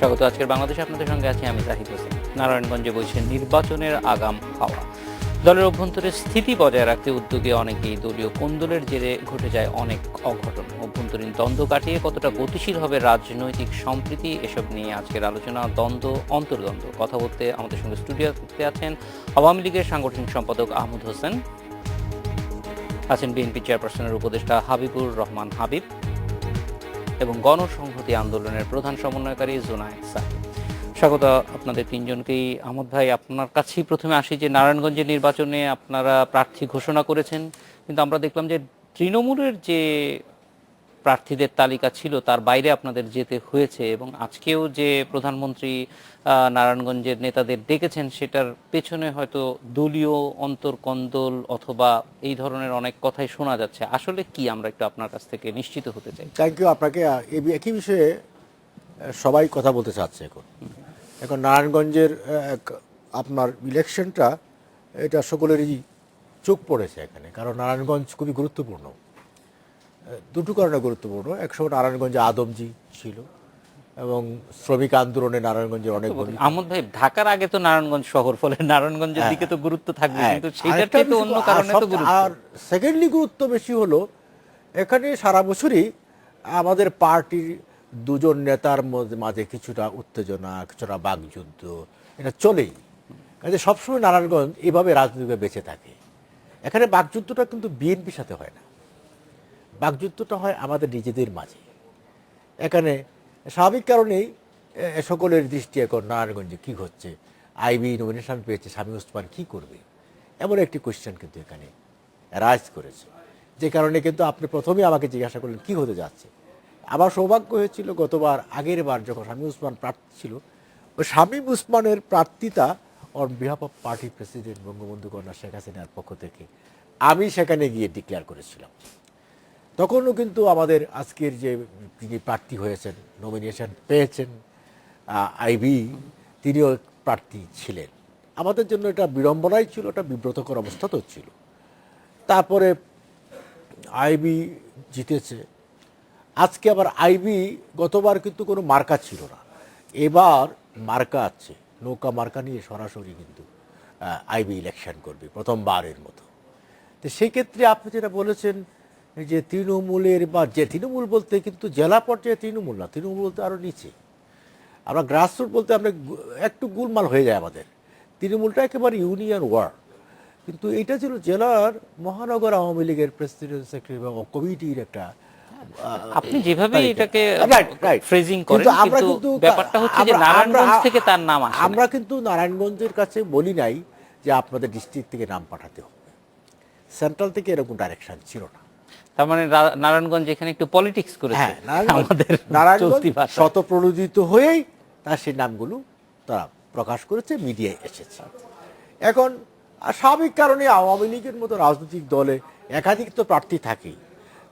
স্বাগত। আজকের বাংলাদেশে আপনাদের সঙ্গে আছি আমি জাহিদ হোসেন। নারায়ণগঞ্জে বইছে নির্বাচনের আগাম হাওয়া। দলের অভ্যন্তরে স্থিতি বজায় রাখতে উদ্যোগে অনেকেই দলীয় কোন্দলের জেরে ঘটে যায় অনেক অঘটন। অভ্যন্তরীণ দ্বন্দ্ব কাটিয়ে কতটা গতিশীল হবে রাজনৈতিক সম্প্রীতি, এসব নিয়ে আজকের আলোচনা। দ্বন্দ্ব অন্তর্দ্বন্দ্ব কথা বলতে আমাদের সঙ্গে স্টুডিওতে আছেন আওয়ামী লীগের সাংগঠনিক সম্পাদক আহমদ হোসেন, আছেন বিএনপি চেয়ারপারসনের উপদেষ্টা হাবিবুর রহমান হাবিব এবং গণসংহতি আন্দোলনের প্রধান সমন্বয়কারী জোনায়েদ সাকিব। স্বাগত আপনাদের তিনজনকেই। আহমদ ভাই, আপনার কাছেই প্রথমে আসি যে নারায়ণগঞ্জের নির্বাচনে আপনারা প্রার্থী ঘোষণা করেছেন, কিন্তু আমরা দেখলাম যে তৃণমূলের যে প্রার্থীদের তালিকা ছিল তার বাইরে আপনাদের যেতে হয়েছে, এবং আজকেও যে প্রধানমন্ত্রী নারায়ণগঞ্জের নেতাদের ডেকেছেন সেটার পেছনে হয়তো দলীয় অন্তর্কন্দল অথবা এই ধরনের অনেক কথাই শোনা যাচ্ছে। আসলে কি, আমরা একটু আপনার কাছ থেকে নিশ্চিত হতে চাই। থ্যাংক ইউ আপনাকে। একই বিষয়ে সবাই কথা বলতে চাচ্ছে এখন নারায়ণগঞ্জের আপনার ইলেকশনটা, এটা সকলেরই চোখ পড়েছে এখানে, কারণ নারায়ণগঞ্জ খুবই গুরুত্বপূর্ণ। দুটো কারণে গুরুত্বপূর্ণ। একসময় নারায়ণগঞ্জে আদমজি ছিল এবং শ্রমিক আন্দোলনে নারায়ণগঞ্জের অনেক আহমদ ভাই, ঢাকার আগে তো নারায়ণগঞ্জ শহর, ফলে নারায়ণগঞ্জের দিকে তো গুরুত্ব থাকবে, কিন্তু সেইটার থেকে অন্য কারণে তো গুরুত্ব। আর সেকেন্ডলি গুরুত্ব বেশি হলো এখানে সারা বছরই আমাদের পার্টির দুজন নেতার মাঝে কিছুটা উত্তেজনা, কিছুটা বাকযুদ্ধ, এটা চলেই। কাজে সবসময় নারায়ণগঞ্জ এভাবে রাজনীতিভাবে বেঁচে থাকে। এখানে বাকযুদ্ধটা কিন্তু বিএনপির সাথে হয় না, বাকযুদ্ধটা হয় আমাদের নিজেদের মাঝে। এখানে স্বাভাবিক কারণেই সকলের দৃষ্টি এখন নারায়ণগঞ্জে কী হচ্ছে, আইবি নমিনেশন পেয়েছে, শামী ওসমান কী করবে, এমন একটি কোয়েশ্চেন কিন্তু এখানে রাইজ করেছে। যে কারণে কিন্তু আপনি প্রথমেই আমাকে জিজ্ঞাসা করলেন কী হতে যাচ্ছে। আমার সৌভাগ্য হয়েছিল গতবার, আগের বার যখন শামীম ওসমান প্রার্থী ছিল, ওই শামীম ওসমানের প্রার্থিতা on behalf of party president Bangabandhu কন্যা শেখ হাসিনার পক্ষ থেকে আমি সেখানে গিয়ে ডিক্লেয়ার করেছিলাম। তখনও কিন্তু আমাদের আজকের যে তিনি প্রার্থী হয়েছেন, নমিনেশন পেয়েছেন আইবি, তিনিও প্রার্থী ছিলেন। আমাদের জন্য এটা বিড়ম্বনাই ছিল, এটা বিব্রতকর অবস্থা তো ছিল। তারপরে আইবি জিতেছে। আজকে আবার আইবি, গতবার কিন্তু কোনো মার্কা ছিল না, এবার মার্কা আছে, নৌকা মার্কা নিয়ে সরাসরি কিন্তু আইবি ইলেকশন করবে প্রথমবারের মতো। তো সেই ক্ষেত্রে আপনি যেটা বলেছেন যে তৃণমূলের, বা যে তৃণমূল বলতে কিন্তু জেলা পর্যায়ে তৃণমূল না, তৃণমূল বলতে আরও নিচে, আমরা গ্রাসরুট বলতে আমরা একটু গোলমাল হয়ে যায় আমাদের। তৃণমূলটা একেবারে ইউনিয়ন ওয়ার্ড, কিন্তু এটা ছিল জেলার মহানগর আওয়ামী লীগের প্রেসিডেন্ট সেক্রেটারি এবং কমিটির একটা। আপনি যেভাবে এটাকে ফ্রেজিং করেন, কিন্তু ব্যাপারটা হচ্ছে যে নারায়ণগঞ্জ থেকে তার নাম আসে। আমরা কিন্তু নারায়ণগঞ্জের কাছে বলি নাই যে আপনাদের ডিস্ট্রিক্ট থেকে নাম পাঠাতে হবে, সেন্ট্রাল থেকে এরকম ডাইরেকশন ছিল না। তার মানে নারায়ণগঞ্জ এখানে একটু পলিটিক্স করেছে। আমাদের নারায়ণগঞ্জ শতপ্রণোদিত হয়েই তার সেই নামগুলো তারা প্রকাশ করেছে, মিডিয়ায় এসেছে। এখন স্বাভাবিক কারণে আওয়ামী লীগের মতো রাজনৈতিক দলে একাধিক তো প্রার্থী থাকেই,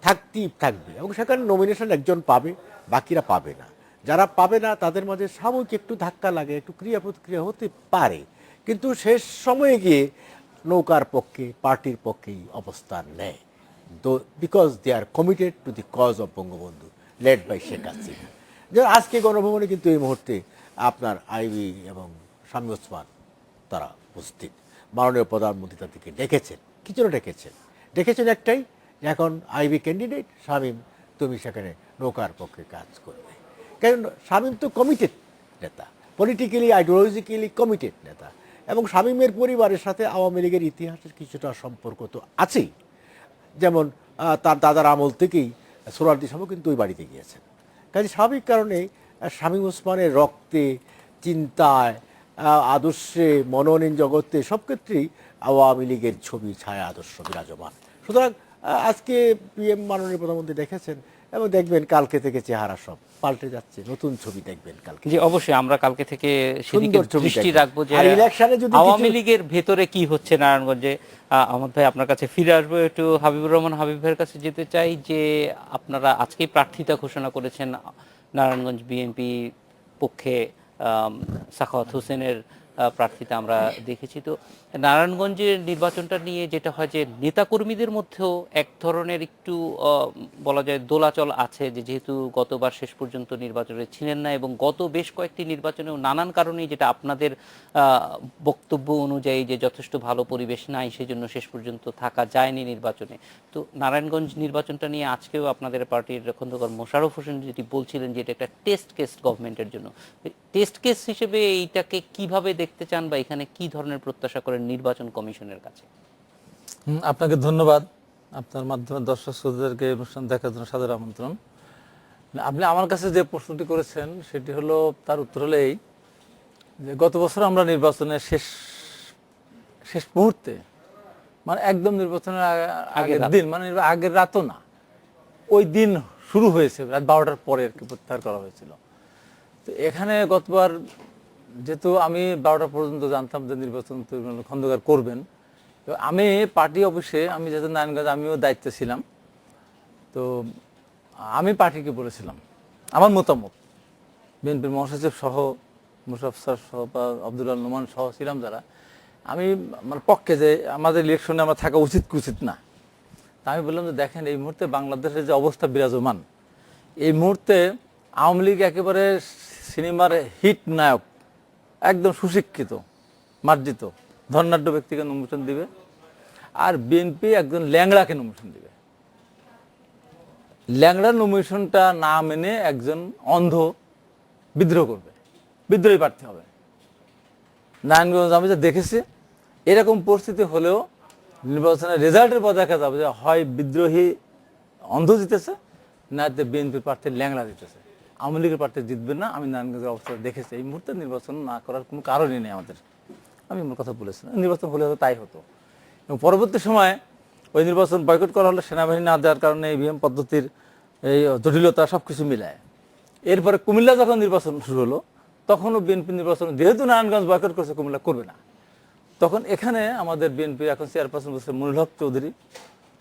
থাকতেই থাকবে, এবং সেখানে নমিনেশন একজন পাবে, বাকিরা পাবে না। যারা পাবে না তাদের মাঝে সাময়িক একটু ধাক্কা লাগে, একটু ক্রিয়া প্রতিক্রিয়া হতে পারে, কিন্তু শেষ সময়ে গিয়ে নৌকার পক্ষে, পার্টির পক্ষেই অবস্থান নেয়, because they are committed to the cause of Bangabandhu led by Sheikh Hasina. যেমন আজকে গণভবনে কিন্তু এই মুহূর্তে আপনার আইবি এবং শামীম ওসমান তারা উপস্থিত। মাননীয় প্রধানমন্ত্রী তাদেরকে ডেকেছেন, কি জন্য ডেকেছেন একটাই, এখন আইবি ক্যান্ডিডেট শামীম, তুমি সেখানে নৌকার পক্ষে কাজ করবে। কারণ শামীম তো কমিটেড নেতা, পলিটিক্যালি আইডিওলজিক্যালি কমিটেড নেতা, এবং শামীমের পরিবারের সাথে আওয়ামী লীগের ইতিহাসের কিছুটা সম্পর্ক তো আছেই। যেমন তার দাদার আমল থেকেই সোহরাওয়ার্দী সাহেব কিন্তু ওই বাড়িতে গিয়েছেন। কাজে স্বাভাবিক কারণে শামীম ওসমানের রক্তে, চিন্তায়, আদর্শে, মনোনয়ন জগতে সব ক্ষেত্রেই আওয়ামী লীগের ছবি, ছায়া, আদর্শ বিরাজমান। সুতরাং আজকে পিএম মাননীয় প্রধানমন্ত্রী দেখেছেন, এবং দেখবেন কালকে থেকে চেহারা সব পাল্টে যাচ্ছে, নতুন ছবি দেখবেন কালকে। জি অবশ্যই, আমরা কালকে থেকে সেদিকে দৃষ্টি রাখবো যে আওয়ামী লীগের ভেতরে কি হচ্ছে নারায়ণগঞ্জে। আহমদ ভাই, আপনার কাছে ফিরে আসবো, একটু হাবিবুর রহমান হাবিব ভাইয়ের কাছে যেতে চাই যে আপনারা আজকেই প্রার্থিতা ঘোষণা করেছেন নারায়ণগঞ্জ বিএনপি পক্ষে সাখাওয়াত হোসেনের প্রার্থীতা আমরা দেখেছি। তো নারায়ণগঞ্জের নির্বাচনটা নিয়ে যেটা হয় যে নেতাকর্মীদের মধ্যেও এক ধরনের একটু বলা যায় দোলাচল আছে, যে যেহেতু গতবার শেষ পর্যন্ত নির্বাচনে ছিলেন না এবং গত বেশ কয়েকটি নির্বাচনেও নানান কারণেই, যেটা আপনাদের বক্তব্য অনুযায়ী যে যথেষ্ট ভালো পরিবেশ নাই, সেজন্য শেষ পর্যন্ত থাকা যায়নি নির্বাচনে। তো নারায়ণগঞ্জ নির্বাচনটা নিয়ে আজকেও আপনাদের পার্টির খন্দকার মোশাররফ হোসেন যেটি বলছিলেন যে এটা একটা টেস্ট কেস গভর্নমেন্টের জন্য, টেস্ট কেস হিসেবে এইটাকে কিভাবে দেখতে চান বা এখানে কি ধরনের প্রত্যাশা করেন নির্বাচন কমিশনের কাছে? আপনাকে ধন্যবাদ। আপনার মাধ্যমে দর্শক শ্রোতাদেরকে অনুষ্ঠান দেখার জন্য সাদর আমন্ত্রণ। আপনি আমার কাছে যে প্রশ্নটি করেছেন সেটি হলো, তার উত্তর হলো এই যে গত বছর আমরা নির্বাচনের শেষ মুহূর্তে, মানে একদম নির্বাচনের আগের দিন, মানে আগের রাতও না, ওই দিন শুরু হয়েছে রাত 12টার পরে আর কি প্রত্যাহার করা হয়েছিল। তো এখানে গতবার যেহেতু আমি 12টা পর্যন্ত জানতাম যে নির্বাচন খন্দকার করবেন, তো আমি পার্টি অফিসে, আমি যেহেতু নারায়ণগঞ্জ আমিও দায়িত্বে ছিলাম, তো আমি পার্টিকে বলেছিলাম আমার মতামত, বিএনপির মহাসচিব সহ, মুশাররফ স্যার সহ বা আব্দুল্লাহ নোমান সহ ছিলাম যারা, আমি মানে পক্ষে যে আমাদের ইলেকশনে আমরা থাকা উচিত কি উচিত না। তা আমি বললাম যে দেখেন, এই মুহূর্তে বাংলাদেশের যে অবস্থা বিরাজমান, এই মুহূর্তে আওয়ামী লীগ একেবারে সিনেমার হিট নায়ক, একদম সুশিক্ষিত মার্জিত ধর্নাঢ্য ব্যক্তিকে নমিনেশন দিবে, আর বিএনপি একজন ল্যাংড়াকে নমিনেশন দিবে। ল্যাংড়া নমিনেশনটা না মেনে একজন অন্ধ বিদ্রোহ করবে, বিদ্রোহী প্রার্থী হবে। নারায়ণগঞ্জ আমি যা দেখেছি, এরকম পরিস্থিতি হলেও নির্বাচনের রেজাল্টের পর দেখা যাবে যে হয় বিদ্রোহী অন্ধ জিতেছে, না বিএনপি প্রার্থী ল্যাংড়া জিতেছে। আওয়ামী লীগের প্রার্থী জিতবে না। আমি নারায়ণগঞ্জের অবস্থা দেখেছি। এই মুহূর্তে নির্বাচন না করার কোনো কারণই নেই আমাদের। আমি আমার কথা বলেছিলাম, নির্বাচন হলে হয়তো তাই হতো। এবং পরবর্তী সময়ে ওই নির্বাচন বয়কট করা হলে সেনাবাহিনী না দেওয়ার কারণে ইভিএম পদ্ধতির এই জটিলতা সব কিছু মিলায়। এরপরে কুমিল্লা যখন নির্বাচন শুরু হলো, তখনও বিএনপি নির্বাচন, যেহেতু নারায়ণগঞ্জ বয়কট করছে, কুমিল্লা করবে না। তখন এখানে আমাদের বিএনপির এখন চেয়ারপারসন বলছে মনিরুল হক চৌধুরী,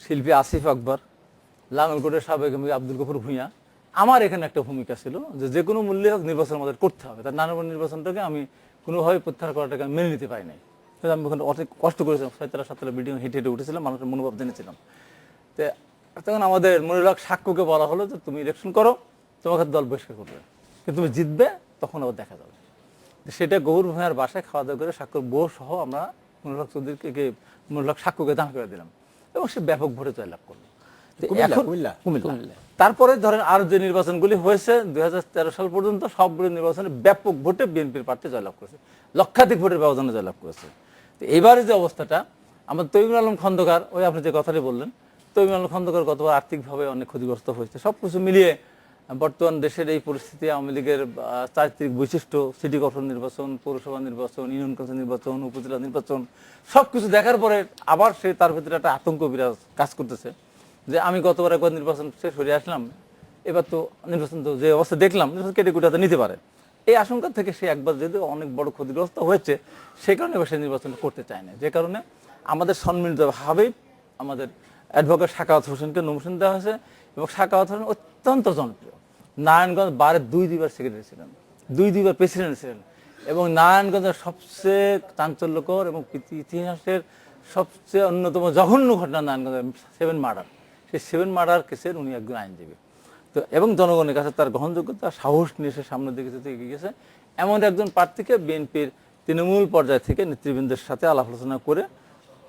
শিল্পী আসিফ আকবর, লাঙ্গলকোটের সাবেক আব্দুল গফুর ভূঁইয়া। আমার এখানে একটা ভূমিকা ছিল যে কোনো মূল্যে হোক নির্বাচন আমাদের করতে হবে। তার নারায়ণগঞ্জ নির্বাচনটাকে আমি কোনোভাবে প্রত্যাহার করাটাকে মেনে নিতে পারি নাই। আমি ওখানে অনেক কষ্ট করেছিলাম, 6-7 বিল্ডিং হেঁটে হেঁটে উঠেছিলাম, মানুষের মনোভাব জেনেছিলাম। তো তখন আমাদের মনিরুল হক সাক্ষ্যকে বলা হলো যে তুমি ইলেকশন করো, তোমাকে দল বহিষ্কার করবে, কিন্তু তুমি জিতবে, তখন আবার দেখা যাবে। সেটা গৌর ভূঁইয়ার বাসায় খাওয়া দাওয়া করে সাক্ষ্যর বউ সহ আমরা মনিরুল হক চৌধুরীকে, মনিরুল হক সাক্ষ্যকে দান করে দিলাম, এবং সে ব্যাপক ভোটে জয়লাভ করলো। কুমিল্লা। তারপরে ধরেন আর যে নির্বাচনগুলি হয়েছে 2013 সাল পর্যন্ত, সবগুলো নির্বাচনে ব্যাপক ভোটে বিএনপির প্রার্থী জয়লাভ করেছে, লক্ষাধিক ভোটের ব্যবধানে জয়লাভ করেছে। তো এইবারে যে অবস্থাটা, আমার তৈমুর আলম খন্দকার, ওই আপনি যে কথাটি বললেন, তৈমুর আলম খন্দকার গতবার আর্থিকভাবে অনেক ক্ষতিগ্রস্ত হয়েছে। সব কিছু মিলিয়ে বর্তমান দেশের এই পরিস্থিতি, আওয়ামী লীগের চারিত্রিক বৈশিষ্ট্য, সিটি কর্পোরেশন নির্বাচন, পৌরসভা নির্বাচন, ইউনিয়ন কাউন্সিল নির্বাচন, উপজেলা নির্বাচন, সব কিছু দেখার পরে আবার সে তার ভিতরে একটা আতঙ্ক বিরাজ কাজ করতেছে যে আমি গতবার একবার নির্বাচন শেষ হয়ে আসলাম, এবার তো নির্বাচন তো যে অবস্থা দেখলাম, নির্বাচন কেটে কুটাতে নিতে পারে, এই আশঙ্কা থেকে সে একবার যেহেতু অনেক বড় ক্ষতিগ্রস্ত হয়েছে, সেই কারণে এবার সে নির্বাচন করতে চায় না। যে কারণে আমাদের সম্মিলিতভাবেই আমাদের অ্যাডভোকেট সাখাওয়াত হোসেনকে নমিনেশন দেওয়া হয়েছে, এবং সাখাওয়াত হোসেন অত্যন্ত জনপ্রিয়। নারায়ণগঞ্জ বারে দুইবার সেক্রেটারি ছিলেন, দুইবার প্রেসিডেন্ট ছিলেন, এবং নারায়ণগঞ্জের সবচেয়ে চাঞ্চল্যকর এবং ইতিহাসের সবচেয়ে অন্যতম জঘন্য ঘটনা নারায়ণগঞ্জের 7 মার্ডার, সেই 7 মার্ডার কেসের উনি একজন আইনজীবী। তো এবং জনগণের কাছে তার গ্রহণযোগ্যতা, সাহস নিয়ে সে সামনের দিকে এগিয়ে গেছে। এমন একজন প্রার্থীকে বিএনপির তৃণমূল পর্যায় থেকে নেতৃবৃন্দের সাথে আলাপ আলোচনা করে,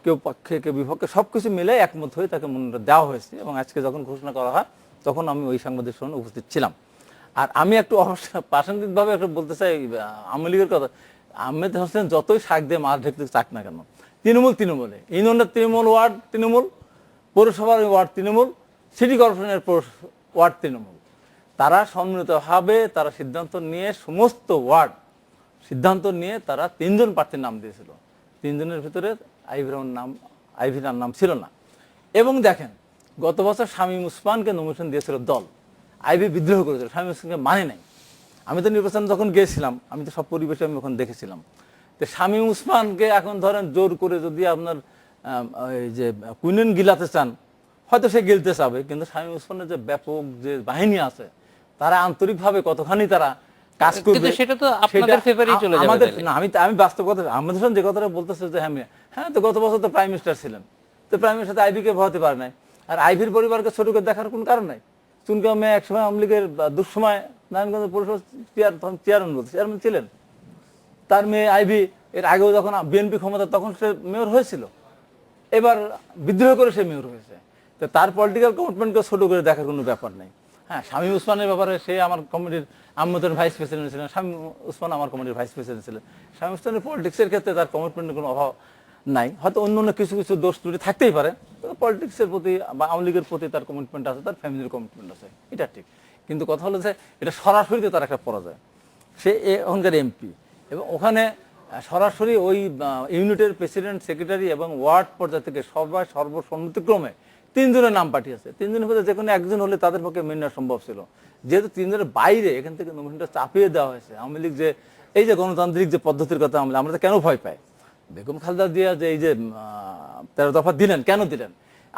কেউ পক্ষে কেউ বিপক্ষে, সব কিছু মিলে একমত হয়ে তাকে মনোনয়ন দেওয়া হয়েছে। এবং আজকে যখন ঘোষণা করা হয়, তখন আমি ওই সাংবাদিক সম্মেলনে উপস্থিত ছিলাম। আর আমি একটু প্রাসঙ্গিকভাবে একটু বলতে চাই আওয়ামী লীগের কথা। আহমেদ হোসেন যতই শাক দিয়ে মাছ ঢেকতে চাক না কেন, তৃণমূলে, ইউনিয়নের তৃণমূল ওয়ার্ড তৃণমূল, পৌরসভার ওয়ার্ড তৃণমূল, সিটি কর্পোরেশনের ওয়ার্ড তৃণমূল, তারা সম্মিলিতভাবে তারা সিদ্ধান্ত নিয়ে, সমস্ত ওয়ার্ড সিদ্ধান্ত নিয়ে তারা 3 জন প্রার্থীর নাম দিয়েছিল। 3 জনের ভিতরে আইভির নাম ছিল না। এবং দেখেন, গত বছর শামীম ওসমানকে নমিনেশন দিয়েছিল দল, আইভি বিদ্রোহ করেছিল, শামীম ওসমানকে মানে নাই। আমি তো নির্বাচন যখন গিয়েছিলাম, আমি তো সব পরিবেশে আমি ওখানে দেখেছিলাম। তো শামীম ওসমানকে এখন ধরেন জোর করে যদি আপনার এই যে কুইনেন গিলাতে চান, হয়তো সে গিলতে চাবে, কিন্তু শামীম ওসমানের যে ব্যাপক যে বাহিনী আছে, তারা আন্তরিকভাবে কতখানি তারা কাজ করবে। কিন্তু সেটা তো আপনাদের ফেভারেই চলে যাবে আমাদের তাহলে। না, আমি বাস্তব কথা, আমাদের সঙ্গে যে কথাটা বলতেছে যে হ্যাঁ তো গত বছর তো প্রাইম মিনিস্টার ছিলেন, তো প্রাইম মিনিস্টার আইভি-কে ভরাতে পারে নাই, আর আইভির পরিবারকে ছোট করে দেখার কোনো কারণ নাই। চুনকাম মেয়ে একসময় আওয়ামী লীগের দুঃসময় নারায়ণগঞ্জ পৌরসভা চেয়ারম্যান ছিলেন, তার মেয়ে আইভি এর আগেও যখন বিএনপি ক্ষমতা তখন সে মেয়র হয়েছিল, এবার বিদ্রোহ করে সে মেয়র হয়েছে। তো তার পলিটিক্যাল কমিটমেন্টকে ছোট করে দেখার কোনো ব্যাপার নেই। হ্যাঁ, শামীম ওসমানের ব্যাপারে সে আমার কমিটির আম্মতের ভাইস প্রেসিডেন্ট ছিলেন, শামীম ওসমান আমার কমিটির ভাইস প্রেসিডেন্ট ছিলেন। শামীম ওসমানের পলিটিক্সের ক্ষেত্রে তার কমিটমেন্টের কোনো অভাব নাই, হয়তো অন্য অন্য কিছু কিছু দোষ ত্রুটি থাকতেই পারে, পলিটিক্সের প্রতি বা আওয়ামী লীগের প্রতি তার কমিটমেন্ট আছে, তার ফ্যামিলির কমিটমেন্ট আছে, এটা ঠিক। কিন্তু কথা হলো যে এটা সরাসরিতে তার একটা পরাজয়। সে এখনকার এমপি এবং ওখানে সরাসরি ওই ইউনিটের প্রেসিডেন্ট, সেক্রেটারি এবং ওয়ার্ড পর্যায় থেকে সবাই সর্বসম্মতিক্রমে 3 জনের নাম পাঠিয়েছে। 3 জনের মধ্যে যে কোনো একজন হলে তাদের পক্ষে মেনে নেওয়া সম্ভব ছিল। যেহেতু 3 জনের বাইরে এখান থেকে নমিনেশনটা চাপিয়ে দেওয়া হয়েছে, আওয়ামী লীগ যে এই যে গণতান্ত্রিক যে পদ্ধতির কথা আমরা তো কেন ভয় পাই, বেগম খালেদা জিয়া যে এই যে 13 দফা দিলেন, কেন দিলেন?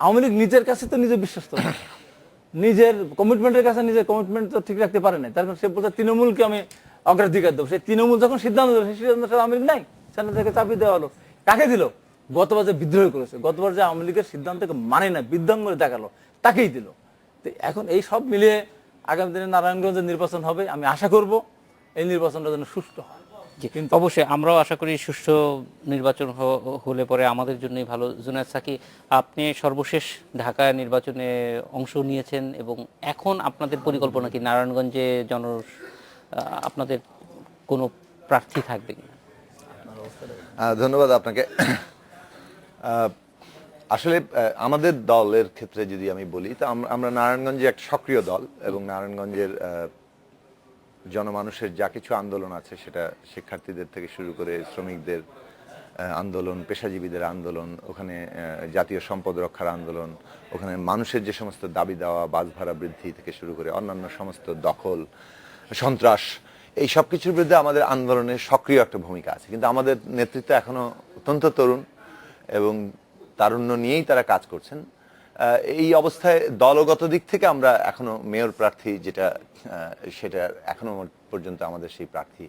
আওয়ামী লীগ নিজের কাছে তো নিজে বিশ্বস্ত না, নিজের কমিটমেন্টের কাছে নিজের কমিটমেন্ট তো ঠিক রাখতে পারে নাই। তার কারণ সে বলছে তৃণমূলকে আমি অগ্রাধিকার দেবো। সেই তৃণমূল যখন সিদ্ধান্ত দেবে, সেই সিদ্ধান্তটা আওয়ামী লীগ নাই, সেখান থেকে চাপিয়ে দেওয়া হলো। কাকে দিল? গতবার যে বিদ্রোহ করেছে, গতবার যে আওয়ামী লীগের সিদ্ধান্তকে মানে না, বিধ্বংসে দেখালো, তাকেই দিল। তো এখন এই সব মিলিয়ে আগামী দিনে নারায়ণগঞ্জের নির্বাচন হবে, আমি আশা করব এই নির্বাচনটা যেন সুষ্ঠু হয়। কিন্তু অবশ্যই আমরাও আশা করি সুষ্ঠু নির্বাচন হলে পরে আমাদের জন্যই ভালো। জুনায়েদ সাকি, আপনি সর্বশেষ ঢাকা নির্বাচনে অংশ নিয়েছেন এবং এখন আপনাদের পরিকল্পনা কি নারায়ণগঞ্জে আপনাদের কোনো প্রার্থী থাকবে কিনা? ধন্যবাদ আপনাকে। আসলে আমাদের দলের ক্ষেত্রে যদি আমি বলি, তো আমরা নারায়ণগঞ্জে একটা সক্রিয় দল এবং নারায়ণগঞ্জের জনমানুষের যা কিছু আন্দোলন আছে, সেটা শিক্ষার্থীদের থেকে শুরু করে শ্রমিকদের আন্দোলন, পেশাজীবীদের আন্দোলন, ওখানে জাতীয় সম্পদ রক্ষার আন্দোলন, ওখানে মানুষের যে সমস্ত দাবি দেওয়া, বাস ভাড়া বৃদ্ধি থেকে শুরু করে অন্যান্য সমস্ত দখল, সন্ত্রাস, এই সব কিছুর বিরুদ্ধে আমাদের আন্দোলনের সক্রিয় একটা ভূমিকা আছে। কিন্তু আমাদের নেতৃত্ব এখনো অত্যন্ত তরুণ এবং তারুণ্য নিয়েই তারা কাজ করছেন। এই অবস্থায় দলগত দিক থেকে আমরা এখনো মেয়র প্রার্থী যেটা, সেটা এখনো পর্যন্ত আমাদের সেই প্রার্থী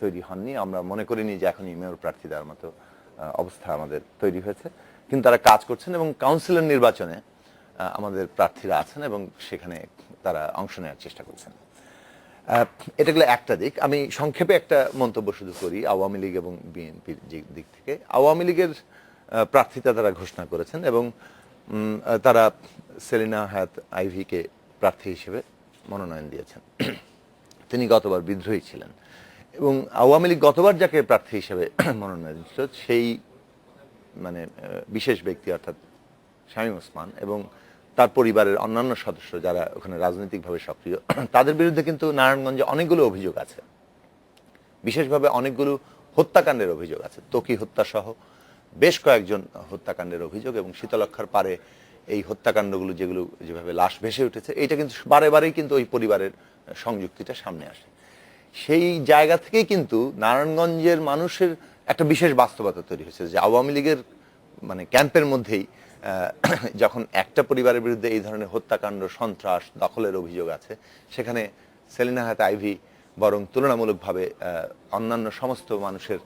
তৈরি হননি। আমরা মনে করিনি যে এখনই মেয়র প্রার্থী দেওয়ার মতো অবস্থা আমাদের তৈরি হয়েছে, কিন্তু তারা কাজ করছেন এবং কাউন্সিলর নির্বাচনে আমাদের প্রার্থীরা আছেন এবং সেখানে তারা অংশ নেওয়ার চেষ্টা করছেন। এটা গেলে একটা দিক। আমি সংক্ষেপে একটা মন্তব্য শুধু করি আওয়ামী লীগ এবং বিএনপির দিক থেকে। আওয়ামী লীগের প্রার্থিতা তারা ঘোষণা করেছেন এবং তারা সেলিনা হায়াত আইভিকে প্রার্থী হিসেবে মনোনয়ন দিয়েছেন। তিনি গতবার বিদ্রোহী ছিলেন এবং আওয়ামী লীগ গতবার যাকে প্রার্থী হিসেবে মনোনয়ন দিয়েছিল সেই মানে বিশেষ ব্যক্তি অর্থাৎ শামীম ওসমান এবং তার পরিবারের অন্যান্য সদস্য যারা ওখানে রাজনৈতিকভাবে সক্রিয়, তাদের বিরুদ্ধে কিন্তু নারায়ণগঞ্জে অনেকগুলো অভিযোগ আছে। বিশেষভাবে অনেকগুলো হত্যাকাণ্ডের অভিযোগ আছে, ত্বকী হত্যা সহ বেশ কয়েকজন হত্যাকাণ্ডের অভিযোগ এবং শীতলক্ষার পারে এই হত্যাকাণ্ডগুলো যেভাবে লাশ ভেসে উঠেছে, এটা কিন্তু বারে বারেই কিন্তু ওই পরিবারের সংযুক্তিটা সামনে আসে। সেই জায়গা থেকেই কিন্তু নারায়ণগঞ্জের মানুষের একটা বিশেষ বাস্তবতা তৈরি হয়েছে যে আওয়ামী লীগের মানে ক্যাম্পের মধ্যেই যখন একটা পরিবারের বিরুদ্ধে এই ধরনের হত্যাকাণ্ড, সন্ত্রাস, দখলের অভিযোগ আছে, সেখানে সেলিনা হায়াত আইভি বরং তুলনামূলকভাবে অন্যান্য সমস্ত মানুষের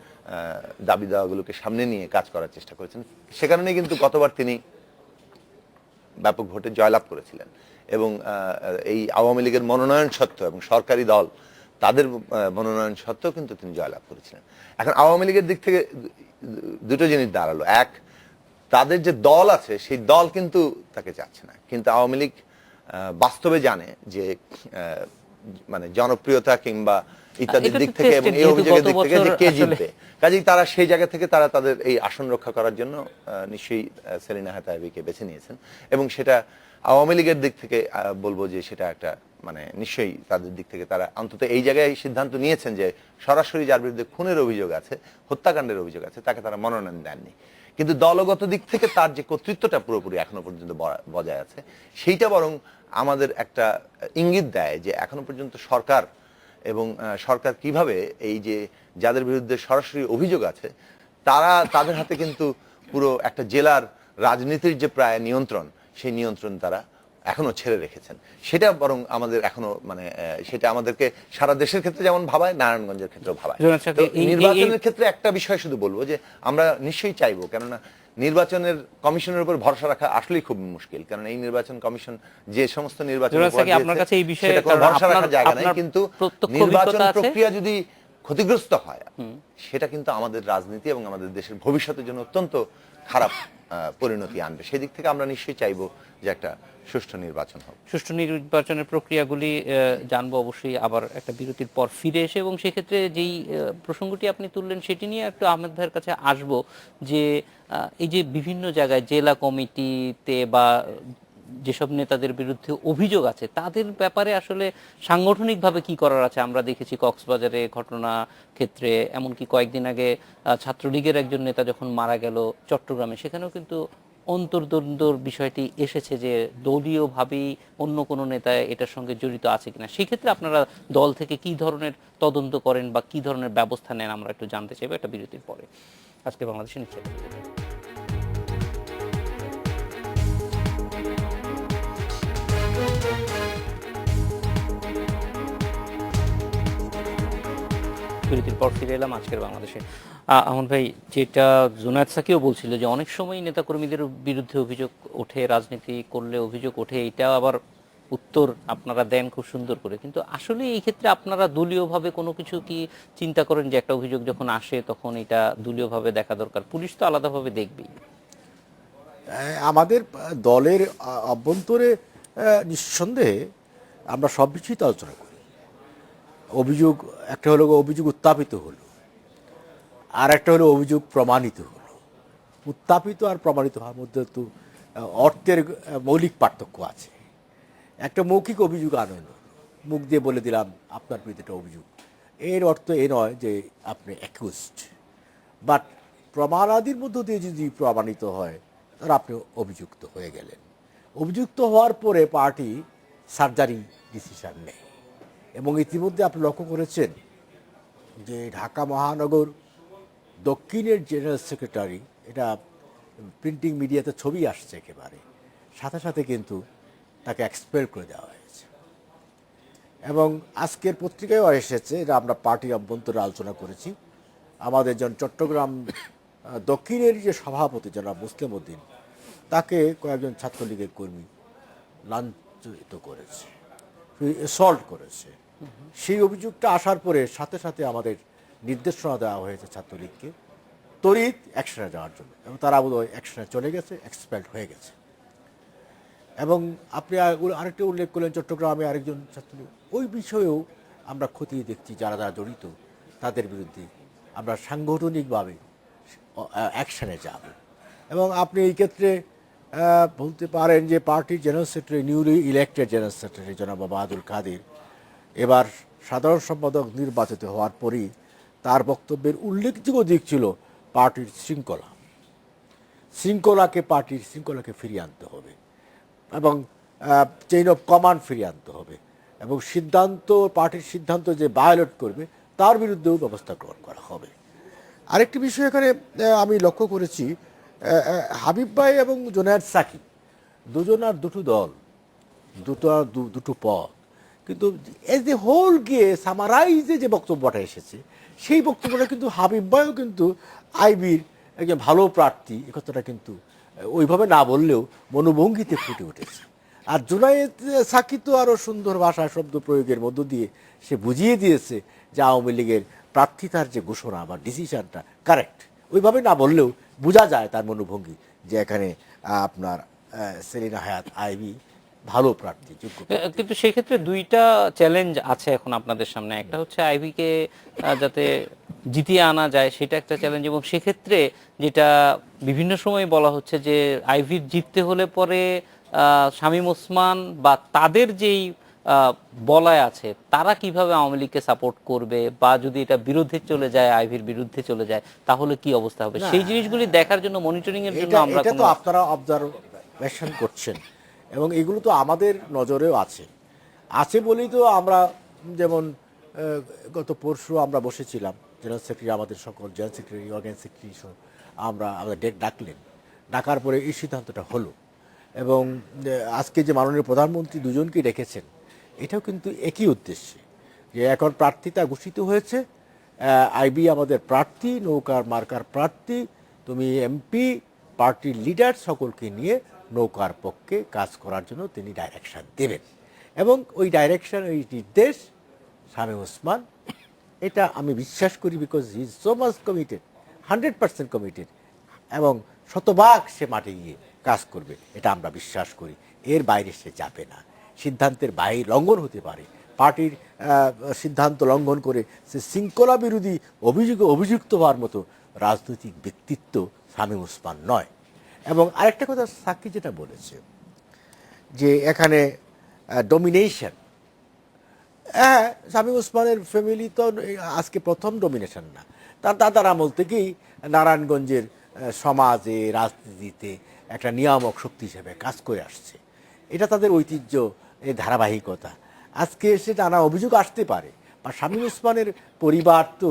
দাবি দাওয়াগুলোকে সামনে নিয়ে কাজ করার চেষ্টা করেছেন। সে কারণে কিন্তু গতবার তিনি ব্যাপক ভোটে জয়লাভ করেছিলেন এবং এই আওয়ামী লীগের মনোনয়ন সত্ত্বেও এবং সরকারি দল তাদের মনোনয়ন সত্ত্বেও কিন্তু তিনি জয়লাভ করেছিলেন। এখন আওয়ামী লীগের দিক থেকে দুটো জিনিস দাঁড়ালো। এক, তাদের যে দল আছে সেই দল কিন্তু তাকে চাচ্ছে না, কিন্তু আওয়ামী লীগ বাস্তবে জানে যে মানে জনপ্রিয়তা কিংবা ইত্যাদির দিক থেকে এবং এই অভিযোগের দিক থেকে যে কে জিতবে, কাজেই তারা সেই জায়গা থেকে তারা তাদের এই আসন রক্ষা করার জন্য নিশ্চয়ই সেলিনা হায়াত আইভিকে বেছে নিয়েছেন এবং সেটা আওয়ামী লীগের দিক থেকে বলবো যে সেটা একটা মানে নিশ্চয়ই তাদের দিক থেকে তারা অন্তত এই জায়গায় সিদ্ধান্ত নিয়েছেন যে সরাসরি যার বিরুদ্ধে খুনের অভিযোগ আছে, হত্যাকাণ্ডের অভিযোগ আছে, তাকে তারা মনোনয়ন দেননি। কিন্তু দলগত দিক থেকে তার যে কর্তৃত্বটা পুরোপুরি এখনো পর্যন্ত বজায় আছে, সেইটা বরং আমাদের একটা ইঙ্গিত দেয় যে এখনো পর্যন্ত সরকার এবং সরকার কিভাবে এই যে যাদের বিরুদ্ধে সরাসরি অভিযোগ আছে তাদের হাতে কিন্তু পুরো একটা জেলার রাজনীতির যে প্রায় নিয়ন্ত্রণ, সেই নিয়ন্ত্রণ তারা এখনো ছেড়ে রেখেছেন। সেটা বরং আমাদের এখনো মানে সেটা আমাদেরকে সারা দেশের ক্ষেত্রে যেমন ভাবায়, নারায়ণগঞ্জের ক্ষেত্রেও ভাবায়। তো নির্বাচনের ক্ষেত্রে একটা বিষয় শুধু বলবো যে আমরা নিশ্চয়ই চাইবো, কেননা নির্বাচনের কমিশনের উপর ভরসা রাখা আসলেই খুব মুশকিল, কারণ এই নির্বাচন কমিশন যে সমস্ত নির্বাচন আপনার কাছে এই বিষয়ে ভরসা রাখার জায়গা নাই। কিন্তু নির্বাচন প্রক্রিয়া যদি ক্ষতিগ্রস্ত হয়, সেটা কিন্তু আমাদের রাজনীতি এবং আমাদের দেশের ভবিষ্যতের জন্য অত্যন্ত খারাপ পরিণতি আনবে। সেই দিক থেকে আমরা নিশ্চয়ই চাইবো যে একটা সুষ্ঠু নির্বাচন হোক। সুষ্ঠু নির্বাচনের প্রক্রিয়াগুলি জানবো অবশ্যই আবার একটা বিরতির পর ফিরে এসে, এবং সেক্ষেত্রে যেই প্রসঙ্গটি আপনি তুললেন সেটি নিয়ে একটু আহমেদ ভাইয়ের কাছে আসবো, যে এই যে বিভিন্ন জায়গায় জেলা কমিটিতে বা যেসব নেতাদের বিরুদ্ধে অভিযোগ আছে তাদের ব্যাপারে আসলে সাংগঠনিকভাবে কি করার আছে। আমরা দেখেছি কক্সবাজারে ঘটনা ক্ষেত্রে, এমনকি কয়েকদিন আগে ছাত্রলীগের একজন নেতা যখন মারা গেল চট্টগ্রামে, সেখানেও কিন্তু অন্তর্দ্বন্দ্বর বিষয়টি এসেছে যে দলীয়ভাবেই অন্য কোনো নেতা এটার সঙ্গে জড়িত আছে কিনা। সেক্ষেত্রে আপনারা দল থেকে কি ধরনের তদন্ত করেন বা কি ধরনের ব্যবস্থা নেন, আমরা একটু জানতে চাইবো একটা বিরতির পরে। আজকে বাংলাদেশে নিচ্ছে বিরতির পর ফিরে এলাম আজকের বাংলাদেশে। আহমদ ভাই, যেটা জুনায়েদ সাকিও বলছিল যে অনেক সময় নেতাকর্মীদের বিরুদ্ধে অভিযোগ ওঠে, রাজনীতি করলে অভিযোগ ওঠে, এটা আবার উত্তর আপনারা দেন খুব সুন্দর করে, কিন্তু আসলে এই ক্ষেত্রে আপনারা দলীয়ভাবে কোনো কিছু কি চিন্তা করেন যে একটা অভিযোগ যখন আসে তখন এটা দলীয়ভাবে দেখা দরকার? পুলিশ তো আলাদাভাবে দেখবেই। আমাদের দলের অভ্যন্তরে নিঃসন্দেহে আমরা সব কিছুই তো আলোচনা করি। অভিযোগ একটা হলো অভিযোগ উত্থাপিত হলো, আর একটা হলো অভিযোগ প্রমাণিত হলো। উত্থাপিত আর প্রমাণিত হওয়ার মধ্যে তো অর্থের মৌলিক পার্থক্য আছে। একটা মৌখিক অভিযোগ আনন্দ, মুখ দিয়ে বলে দিলাম আপনার বিরুদ্ধে একটা অভিযোগ, এর অর্থ এ নয় যে আপনি অ্যাকিউজড। বাট প্রমাণাদির মধ্য দিয়ে যদি প্রমাণিত হয় তাহলে আপনি অভিযুক্ত হয়ে গেলেন। অভিযুক্ত হওয়ার পরে পার্টি সার্জারি ডিসিশন নেয়। এবং ইতিমধ্যে আপনি লক্ষ্য করেছেন যে ঢাকা মহানগর দক্ষিণের জেনারেল সেক্রেটারি, এটা প্রিন্টিং মিডিয়াতে ছবি আসছে একেবারে, সাথে সাথে কিন্তু তাকে এক্সপেল করে দেওয়া হয়েছে। এবং আজকের পত্রিকায়ও এসেছে, এটা আমরা পার্টির অভ্যন্তরে আলোচনা করেছি। আমাদের জন চট্টগ্রাম দক্ষিণের যে সভাপতি জনাব মুসলিম উদ্দিন, তাকে কয়েকজন ছাত্রলীগের কর্মী লাঞ্ছিত করেছে, অ্যাসল্ট করেছে। সেই অভিযোগটা আসার পরে সাথে সাথে আমাদের নির্দেশনা দেওয়া হয়েছে ছাত্রলীগকে তড়িৎ অ্যাকশনে যাওয়ার জন্য, এবং তারা বোধহয় অ্যাকশনে চলে গেছে, এক্সপেল্ড হয়ে গেছে। এবং আপনি আরেকটা উল্লেখ করলেন চট্টগ্রামে আরেকজন ছাত্রলীগ, ওই বিষয়েও আমরা খতিয়ে দেখছি যারা যারা জড়িত তাদের বিরুদ্ধে আমরা সাংগঠনিকভাবে অ্যাকশনে যাব। এবং আপনি এই ক্ষেত্রে বলতে পারেন যে পার্টির general secretary, newly elected general secretary জনাব বাহাদুর কাদের এবার সাধারণ সম্পাদক নির্বাচিত হওয়ার পরই তার বক্তব্যের উল্লেখযোগ্য দিক ছিল পার্টির পার্টির শৃঙ্খলাকে ফিরিয়ে আনতে হবে, এবং চেইন অফ কমান্ড ফিরিয়ে আনতে হবে, এবং পার্টির সিদ্ধান্ত যে ভায়োলেট করবে তার বিরুদ্ধেও ব্যবস্থা গ্রহণ করা হবে। আরেকটি বিষয় এখানে আমি লক্ষ্য করেছি, হাবিব ভাই এবং জুনায়েদ সাকি দুজনার দুটো দল, দুটো পদ, কিন্তু এজ এ হোল গিয়ে সামারাইজে যে বক্তব্যটা এসেছে সেই বক্তব্যটা কিন্তু হাবিব ভাইও কিন্তু আইবির একজন ভালো প্রার্থী, এ কথাটা কিন্তু ওইভাবে না বললেও মনোভঙ্গিতে ফুটে উঠেছে। আর জুনায়েদ সাকি তো আরও সুন্দর ভাষা শব্দ প্রয়োগের মধ্য দিয়ে সে বুঝিয়ে দিয়েছে যে আওয়ামী লীগের প্রার্থিতার যে ঘোষণা বা ডিসিশনটা কারেক্ট। ওইভাবে না বললেও বোঝা যায় তার মনোভঙ্গি যে এখানে আপনার সেলিনা হায়াৎ আইবি ভালো প্রার্থী, যোগ্য। কিন্তু সেক্ষেত্রে দুইটা চ্যালেঞ্জ আছে এখন আপনাদের সামনে। একটা হচ্ছে আইবিকে যাতে জিতিয়ে আনা যায়, সেটা একটা চ্যালেঞ্জ, এবং সেক্ষেত্রে যেটা বিভিন্ন সময় বলা হচ্ছে যে আইবির জিততে হলে পরে শামীম ওসমান বা তাদের যেই বলয় আছে তারা কিভাবে আওয়ামী লীগকে সাপোর্ট করবে, বা যদি এটা বিরুদ্ধে চলে যায়, আইভির বিরুদ্ধে চলে যায়, তাহলে কি অবস্থা হবে, সেই জিনিসগুলি দেখার জন্য, মনিটরিং এর জন্য আমরা এটা তো আপনারা অবজারভেশন করছেন, এবং এগুলো তো আমাদের নজরেও আছে বলেই তো আমরা, যেমন গত পরশু আমরা বসেছিলাম, জেনারেল সেক্রেটারি, আমাদের সকল জেনারেল সেক্রেটারি, অর্গানাইজ সেক্রেটারি সহ আমরা আমাদের ডাকলেন, ডাকার পরে এই সিদ্ধান্তটা হলো। এবং আজকে যে মাননীয় প্রধানমন্ত্রী দুজনকে রেখেছেন, এটাও কিন্তু একই উদ্দেশ্যে, যে এখন প্রার্থিতা ঘোষিত হয়েছে, আইবি আমাদের প্রার্থী, নৌকার মার্কার প্রার্থী, তুমি এমপি, পার্টির লিডার সকলকে নিয়ে নৌকার পক্ষে কাজ করার জন্য তিনি ডাইরেকশন দেবেন। এবং ওই ডাইরেকশন, ওই নির্দেশ শামীম ওসমান, এটা আমি বিশ্বাস করি, because he is so much committed, 100% committed, এবং শতভাগ সে মাঠে গিয়ে কাজ করবে, এটা আমরা বিশ্বাস করি। এর বাইরে সে যাবে না। সিদ্ধান্তের বাইরে লঙ্ঘন হতে পারে, পার্টির সিদ্ধান্ত লঙ্ঘন করে সে শৃঙ্খলা বিরোধী অভিযুক্ত হওয়ার মতো রাজনৈতিক ব্যক্তিত্ব শামীম ওসমান নয়। এবং আরেকটা কথা সাক্ষী যেটা বলেছে, যে এখানে ডমিনেশন, হ্যাঁ, শামীম ওসমানের ফ্যামিলি তো আজকে প্রথম ডমিনেশন না, তার দাদার আমল থেকেই নারায়ণগঞ্জের সমাজে, রাজনীতিতে একটা নিয়ামক শক্তি হিসেবে কাজ করে আসছে। এটা তাদের ঐতিহ্য, এই ধারাবাহিকতা। আজকে সে নানা অভিযোগ আসতে পারে, বা শামীম ওসমানের পরিবার তো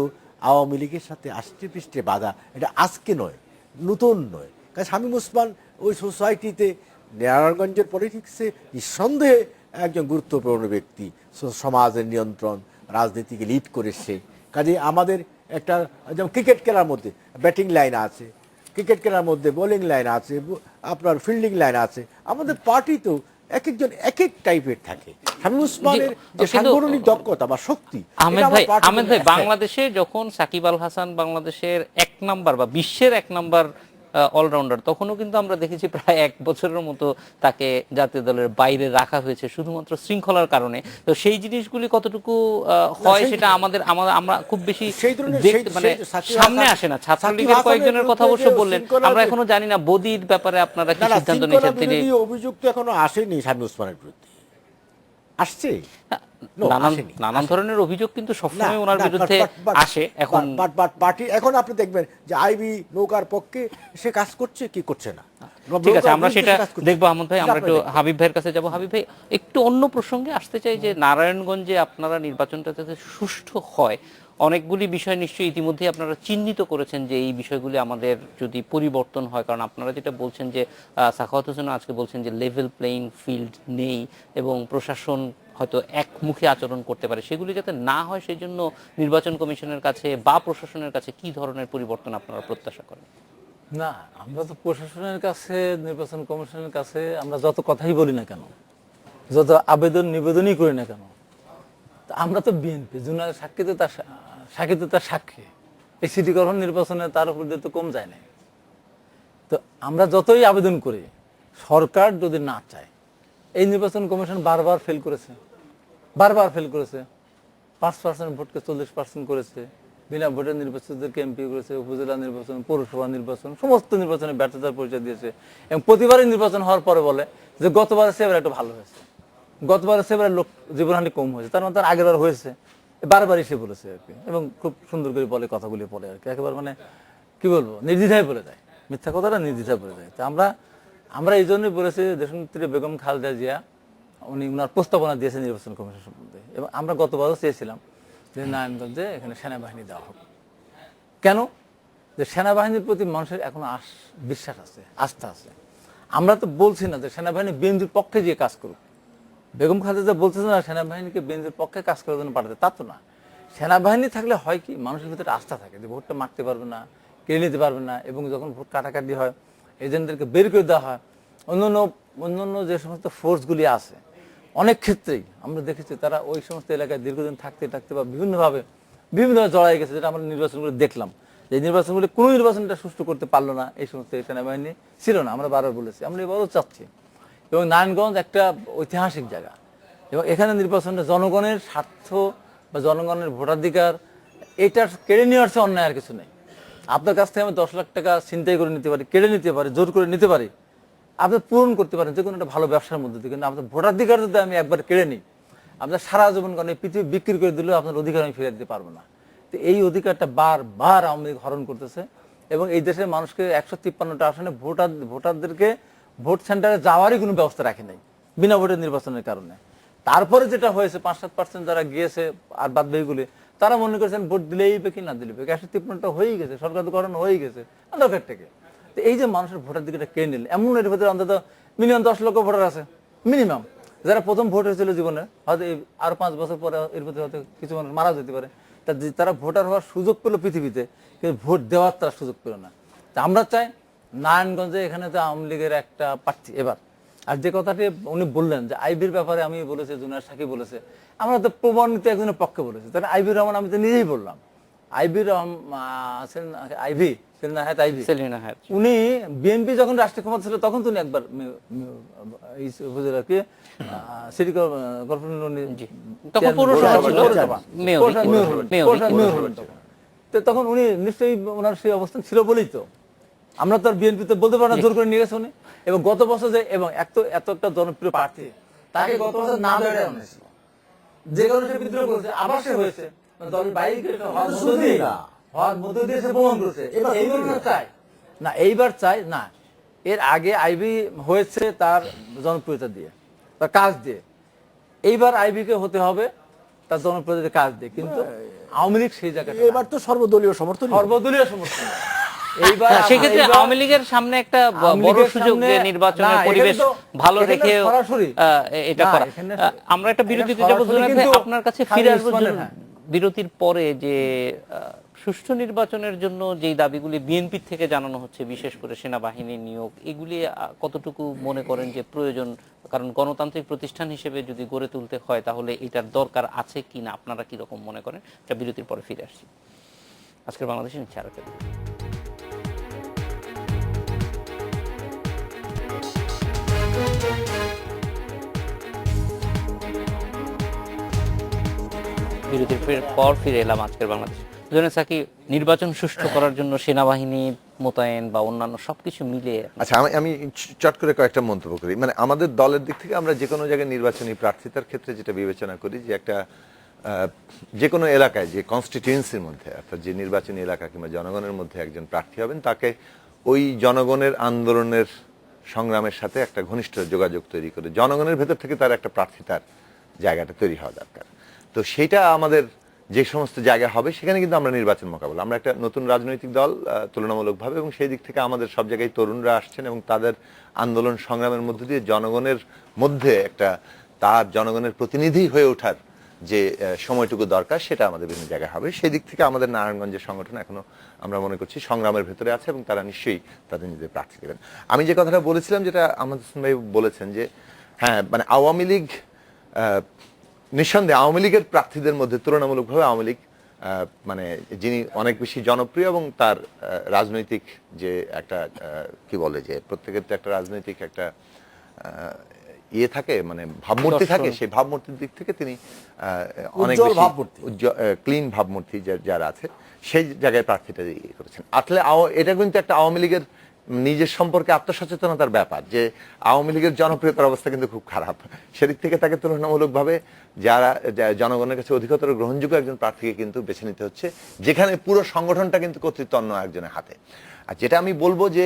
আওয়ামী লীগের সাথে আষ্টে পৃষ্ঠে বাধা, এটা আজকে নয়, নতুন নয়। কারণ শামীম ওসমান ওই সোসাইটিতে, নারায়ণগঞ্জের পলিটিক্সে নিঃসন্দেহে একজন গুরুত্বপূর্ণ ব্যক্তি, সমাজের নিয়ন্ত্রণ, রাজনীতিকে লিড করে সে। কাজে আমাদের একটা, যেমন ক্রিকেট খেলার মধ্যে ব্যাটিং লাইন আছে, ক্রিকেট খেলার মধ্যে বোলিং লাইন আছে, আপনার ফিল্ডিং লাইন আছে, আমাদের পার্টি তো এক একজন এক এক টাইপের থাকে। শামীম ওসমানের যে সাংগঠনিক দক্ষতা বা শক্তি, আহমেদ ভাই, বাংলাদেশে যখন সাকিব আল হাসান বাংলাদেশের 1 নাম্বার বা বিশ্বের 1 নাম্বার অলরাউন্ডার, তখনও কিন্তু আমরা দেখেছি প্রায় 1 বছরের মতো তাকে জাতীয় দলের বাইরে রাখা হয়েছে শুধুমাত্র শৃঙ্খলার কারণে। তো সেই জিনিসগুলি কতটুকু হয় সেটা আমরা খুব বেশি মানে সামনে আসে না। ছাত্রলীগের কয়েকজনের কথা অবশ্য বললেন, আমরা এখনো জানি না বদির ব্যাপারে আপনারা কি সিদ্ধান্ত নিয়েছেন। তিনি অভিযোগ তো এখনো আসেনি শামীম ওসমানের বিরুদ্ধে, আসছে নানান ধরনের অভিযোগ কিন্তু সবসময় ওনার বিরুদ্ধে আসে। এখন পার্টি, এখন আপনি দেখবেন যে আইবি নৌকার পক্ষে সে কাজ করছে কি করছে না। ঠিক আছে, আমরা সেটা দেখবো। আহমদ ভাই, আমরা একটু হাবিব ভাইয়ের কাছে যাব। হাবিব ভাই, একটু অন্য প্রসঙ্গে আসতে চাই, যে নারায়ণগঞ্জে আপনারা নির্বাচনটা যাতে সুষ্ঠু হয়, অনেকগুলি বিষয় নিশ্চয়ই ইতিমধ্যে আপনারা চিহ্নিত করেছেন যে এই বিষয়গুলি আমাদের যদি পরিবর্তন হয়। কারণ আপনারা যেটা বলছেন যে সাখাওয়াত হোসেন আজকে বলছেন যে লেভেল প্লেইং ফিল্ড নেই এবং প্রশাসন হয়তো একমুখী আচরণ করতে পারে, সেগুলি যাতে না হয় সেই জন্য নির্বাচন কমিশনের কাছে বা প্রশাসনের কাছে কি ধরনের পরিবর্তন আপনারা প্রত্যাশা করেন? না, আমরা তো প্রশাসনের কাছে, নির্বাচন কমিশনের কাছে আমরা যত কথাই বলি না কেন, যত আবেদন নিবেদনই করি না কেন, আমরা তো বিএনপি, জুনিয়র সাক্ষী তো তার সাক্ষী। এই সিটি কর্পোরেশন নির্বাচনে তার উপর দিয়ে তো কম যায় না। তো আমরা যতই আবেদন করি, সরকার যদি না চায়, এই নির্বাচন কমিশন বারবার ফেল করেছে, 5% ভোটকে 40% করেছে, বিনা ভোটের নির্বাচিতদেরকে এমপি করেছে, উপজেলা নির্বাচন, পৌরসভা নির্বাচন, সমস্ত নির্বাচনে ব্যর্থতার পরিচয় দিয়েছে। এবং প্রতিবারই নির্বাচন হওয়ার পরে বলে যে গতবারের চেয়ে এবার একটু ভালো হয়েছে, গতবারের চেয়ে এবার লোক জীবনহানি কম হয়েছে, তার মানে তার আগের বার হয়েছে, বারবারই সে বলেছে আর কি। এবং খুব সুন্দর করে বলে, কথাগুলি বলে আর কি, একেবারে মানে কি বলবো, নির্দ্বিধায় বলে দেয়, মিথ্যা কথাটা নির্দ্বিধায় বলে দেয়। তো আমরা এই জন্যই বলেছি, দেশনেত্রী বেগম খালেদা জিয়া উনি ওনার প্রস্তাবনা দিয়েছেন নির্বাচন কমিশন সম্বন্ধে, এবং আমরা গতবারও চেয়েছিলাম যে নারায়ণগঞ্জে এখানে সেনাবাহিনী দেওয়া হোক। কেন? যে সেনাবাহিনীর প্রতি মানুষের এখনো বিশ্বাস আছে, আস্থা আছে। আমরা তো বলছি না যে সেনাবাহিনী বিএনপির পক্ষে গিয়ে কাজ করুক, বেগম খালেদা বলতেছে না সেনাবাহিনীকে বিএনপির পক্ষে কাজ করার জন্য পাঠাতে, তা তো না। সেনাবাহিনী থাকলে হয় কি, মানুষের ভিতরে আস্থা থাকে যে ভোটটা মারতে পারবে না, কেড়ে নিতে পারবে না, এবং যখন ভোট কাটাকাটি হয় এজেন্টদেরকে বের করে দেওয়া হয়। অন্যান্য যে সমস্ত ফোর্সগুলি আছে, অনেক ক্ষেত্রেই আমরা দেখেছি তারা ওই সমস্ত এলাকায় দীর্ঘদিন থাকতে বা বিভিন্নভাবে জড়াই গেছে, যেটা আমরা নির্বাচনগুলো দেখলাম। যে নির্বাচনগুলি কোনো নির্বাচনটা সুষ্ঠু করতে পারলো না, এই সমস্ত সেনাবাহিনী ছিল না। আমরা বারবার বলেছি, আমরা এবারও চাচ্ছি। এবং নারায়ণগঞ্জ একটা ঐতিহাসিক জায়গা, এবং এখানে নির্বাচনটা জনগণের স্বার্থ বা জনগণের ভোটাধিকার, এটা কেড়ে নেওয়ার চেয়ে অন্যায় আর কিছু নেই। আপনার কাছ থেকে আমি 10 লাখ টাকা ছিনতাই করে নিতে পারি, কেড়ে নিতে পারি, জোর করে নিতে পারি, আপনি পূরণ করতে পারেন যে কোনো একটা ভালো ব্যবসার মধ্যে দিয়ে। কিন্তু আপনার ভোটাধিকার যদি আমি একবার কেড়ে নিই, আপনার সারা জীবন কারণে পৃথিবী বিক্রি করে দিলেও আপনার অধিকার আমি ফিরে দিতে পারবো না। তো এই অধিকারটা বারবার আওয়ামী লীগ হরণ করতেছে, এবং এই দেশের মানুষকে 153টা আসনে ভোটারদেরকে ভোট সেন্টারে যাওয়ারই কোনো ব্যবস্থা রাখে নাই বিনা ভোটের নির্বাচনের কারণে। তারপরে যেটা হয়েছে, 5-7% যারা গিয়েছে আর বাদ বাকিগুলি, তারা মনে করছেন ভোট দিলেই বে কি না দিলে বে, 153টা হয়েই গেছে, সরকার তো করানো হয়ে গেছে দরকার থেকে। তো এই যে মানুষের ভোটার দিকে কেড়ে নিল, এমন এর ভেতরে অন্তত মিনিমাম 10 লক্ষ ভোটার আছে মিনিমাম, যারা প্রথম ভোট হয়েছিল জীবনে, হয়তো আরো 5 বছর পরে এর মধ্যে হয়তো কিছু মানুষ মারা যেতে পারে, তারা ভোটার হওয়ার সুযোগ পেলো পৃথিবীতে, কিন্তু ভোট দেওয়ার তারা সুযোগ পেল না। তা আমরা চাই নারায়ণগঞ্জে এখানে তো আওয়ামী লীগের একটা প্রার্থী এবার। আর যে কথাটি উনি বললেন যে আইবির ব্যাপারে আমি বলেছি, জুনিয়র সাকিব বলেছে, আমরা তো প্রমাণিত একজনের পক্ষে বলেছি, তাহলে আইবির রহমান আমি তো নিজেই বললাম, আইবির সেলিনা হায়াত। উনি বিএনপি যখন রাষ্ট্রীয় ক্ষমতা ছিল তখন তিনি একবার উপজেলাকে সিটি কর্পোরেশন তখন পৌরসভা ছিল, মেয়র হলেন তখন উনি নিশ্চয়ই ওনার সেই অবস্থান ছিল বলেই তো আমরা তো আর বিএনপিতে বলতে পারি না জোর করে নিয়ে গেছে উনি। এবং গত বছর যে এবং এত একটা জনপ্রিয় প্রার্থী তাকে গত বছর না বেড়ে হয়েছিল, যে কারণে সে বিদ্রোহ করেছে, আবার সে হয়েছে দলের বাইরে হওয়ার মধ্য দিয়ে সে প্রমাণ করেছে। এইবার চাই না, এর আগে আইবি হয়েছে তার জনপ্রিয়তা দিয়ে, তার কাজ দিয়ে, এইবার আইবিকে হতে হবে তার জনপ্রিয়তার কাজ দিয়ে। কিন্তু আওয়ামী লীগ সেই জায়গাটা এবার তো সর্বদলীয় সমর্থন। এইবার সেক্ষেত্রে আওয়ামী লীগের সামনে একটা বড় সুযোগ যে নির্বাচনের পরিবেশ ভালো রেখে এটা করা। আমরা একটা বিরতিতে যাবো, আপনার কাছে ফিরে আসবো। বিরতির পরে যে সুষ্ঠু নির্বাচনের জন্য যেই দাবিগুলি বিএনপির থেকে জানানো হচ্ছে, বিশেষ করে সেনাবাহিনী নিয়োগ, এগুলি কতটুকু মনে করেন যে প্রয়োজন? কারণ গণতান্ত্রিক প্রতিষ্ঠান হিসেবে যদি গড়ে তুলতে হয় তাহলে এটার দরকার আছে কিনা, আপনারা কি রকম মনে করেন? এটা বিরতির পরে ফিরে আসছি। আজকের বাংলাদেশে নিচ্ছে আরো বিরতির পর ফিরে এলাম আজকের বাংলাদেশে। জুনিয়র সাকিব, নির্বাচন সুষ্ঠু করার জন্য সেনাবাহিনী মোতায়েন বা অন্যান্য সবকিছু মিলে, আচ্ছা আমি চট করে কয়েকটা মন্তব্য করি। মানে আমাদের দলের দিক থেকে আমরা যে কোনো জায়গায় নির্বাচনী প্রার্থিতার ক্ষেত্রে যেটা বিবেচনা করি যে একটা যে কোনো এলাকায় যে কনস্টিটিউয়েন্সির মধ্যে, অর্থাৎ যে নির্বাচনী এলাকা কিংবা জনগণের মধ্যে একজন প্রার্থী হবেন, তাকে ওই জনগণের আন্দোলনের সংগ্রামের সাথে একটা ঘনিষ্ঠ যোগাযোগ তৈরি করে জনগণের ভেতর থেকে তার একটা প্রার্থিতার জায়গাটা তৈরি হওয়া দরকার। তো সেটা আমাদের যে সমস্ত জায়গা হবে সেখানে কিন্তু আমরা নির্বাচন মোকাবেলা, আমরা একটা নতুন রাজনৈতিক দল তুলনামূলকভাবে, এবং সেই দিক থেকে আমাদের সব জায়গায় তরুণরা আসছেন এবং তাদের আন্দোলন সংগ্রামের মধ্য দিয়ে জনগণের মধ্যে একটা তার জনগণের প্রতিনিধি হয়ে ওঠার যে সময়টুকু দরকার সেটা আমাদের বিভিন্ন জায়গায় হবে। সেই দিক থেকে আমাদের নারায়ণগঞ্জের সংগঠন এখনো আমরা মনে করছি সংগ্রামের ভেতরে আছে এবং তারা নিশ্চয়ই তাদের নিজেদের প্রার্থী দেবেন। আমি যে কথাটা বলেছিলাম, যেটা আমাদের ভাই বলেছেন যে হ্যাঁ মানে আওয়ামী লীগ, নিঃসন্দেহে আওয়ামী লীগের প্রার্থীদের মধ্যে তুলনামূলকভাবে আওয়ামী লীগ মানে যিনি অনেক বেশি জনপ্রিয় এবং তার রাজনৈতিক যে একটা কি বলে যে প্রত্যেকের তো একটা রাজনৈতিক একটা ইয়ে থাকে, মানে ভাবমূর্তি থাকে, সেই ভাবমূর্তির দিক থেকে তিনি অনেক ক্লিন ভাবমূর্তি যারা আছে সেই জায়গায় প্রার্থীটা ইয়ে করেছেন। আসলে এটা কিন্তু একটা আওয়ামী লীগের নিজের সম্পর্কে আত্মসচেতনতার ব্যাপার, যে আওয়ামী লীগের জনপ্রিয়তার অবস্থা কিন্তু খুব খারাপ। সেদিক থেকে তাকে তুলনামূলকভাবে যারা জনগণের কাছে অধিকতর গ্রহণযোগ্য একজন প্রার্থীকে কিন্তু বেছে নিতে হচ্ছে, যেখানে পুরো সংগঠনটা কিন্তু কর্তৃত্ব অন্য একজনের হাতে। আর যেটা আমি বলবো যে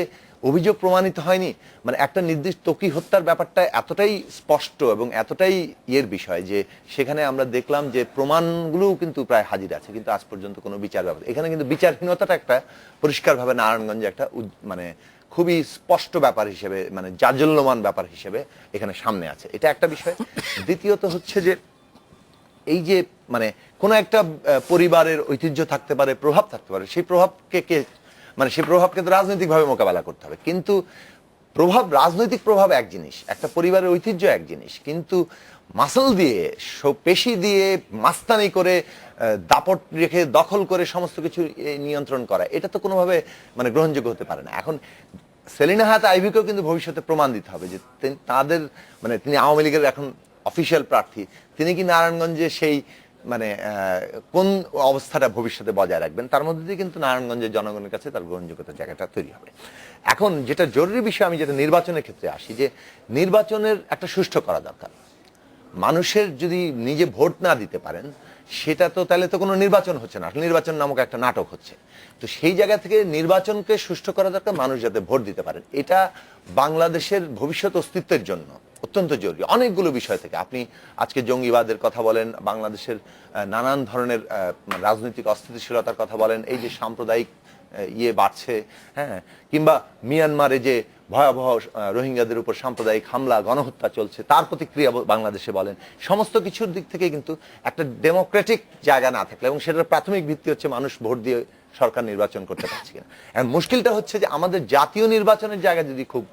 অভিযোগ প্রমাণিত হয়নি, মানে একটা নির্দিষ্ট ত্বকী হত্যার ব্যাপারটা এতটাই স্পষ্ট এবং এতটাই ইয়ের বিষয় যে সেখানে আমরা দেখলাম যে প্রমাণগুলো কিন্তু প্রায় হাজির আছে, কিন্তু আজ পর্যন্ত কোনো বিচার ব্যবস্থা, এখানে কিন্তু বিচারহীনতাটা একটা পরিষ্কারভাবে নারায়ণগঞ্জে একটা মানে খুবই স্পষ্ট ব্যাপার হিসেবে, মানে জাজল্যমান ব্যাপার হিসেবে এখানে সামনে আছে। এটা একটা বিষয়। দ্বিতীয়ত হচ্ছে যে এই যে মানে কোনো একটা পরিবারের ঐতিহ্য থাকতে পারে, প্রভাব থাকতে পারে, সেই প্রভাবকে মানে সেই প্রভাবকে তো রাজনৈতিকভাবে মোকাবেলা করতে হবে। কিন্তু রাজনৈতিক প্রভাব এক জিনিস, একটা পরিবারের ঐতিহ্য এক জিনিস, কিন্তু মাসল দিয়ে পেশি দিয়ে মাস্তানি করে দাপট রেখে দখল করে সমস্ত কিছু নিয়ন্ত্রণ করা, এটা তো কোনোভাবে মানে গ্রহণযোগ্য হতে পারে না। এখন সেলিনা হায়াত আইভিকেও কিন্তু ভবিষ্যতে প্রমাণ দিতে হবে যে তাদের মানে তিনি আওয়ামী লীগের এখন অফিসিয়াল প্রার্থী, তিনি কি নারায়ণগঞ্জে সেই মানে কোন অবস্থাটা ভবিষ্যতে বজায় রাখবেন, তার মধ্যে দিয়ে কিন্তু নারায়ণগঞ্জের জনগণের কাছে তার গ্রহণযোগ্যতার জায়গাটা তৈরি হবে। এখন যেটা জরুরি বিষয়, আমি যেটা নির্বাচনের ক্ষেত্রে আসি, যে নির্বাচনের একটা সুষ্ঠু করা দরকার। মানুষের যদি নিজে ভোট না দিতে পারেন সেটা তো তাহলে তো কোনো নির্বাচন হচ্ছে না, নির্বাচন নামক একটা নাটক হচ্ছে। তো সেই জায়গা থেকে নির্বাচনকে সুষ্ঠু করা দরকার, মানুষ যাতে ভোট দিতে পারেন। এটা বাংলাদেশের ভবিষ্যৎ অস্তিত্বের জন্য অত্যন্ত জরুরি। অনেকগুলো বিষয় থেকে আপনি আজকে জঙ্গিবাদের কথা বলেন, বাংলাদেশের নানান ধরনের রাজনৈতিক অস্থিতিশীলতার কথা বলেন, এই যে সাম্প্রদায়িক ইয়ে বাড়ছে, হ্যাঁ, কিংবা মিয়ানমারে যে ভয়াবহ রোহিঙ্গাদের উপর সাম্প্রদায়িক হামলা, গণহত্যা চলছে, তার প্রতিক্রিয়া বাংলাদেশে বলেন, সমস্ত কিছুর দিক থেকে কিন্তু একটা ডেমোক্রেটিক জায়গা না থাকলে, এবং সেটার প্রাথমিক ভিত্তি হচ্ছে মানুষ ভোট দিয়ে সরকার নির্বাচন করতে পারছে কিনা। এখন মুশকিলটা হচ্ছে যে আমাদের জাতীয় নির্বাচনের জায়গা যদি খুব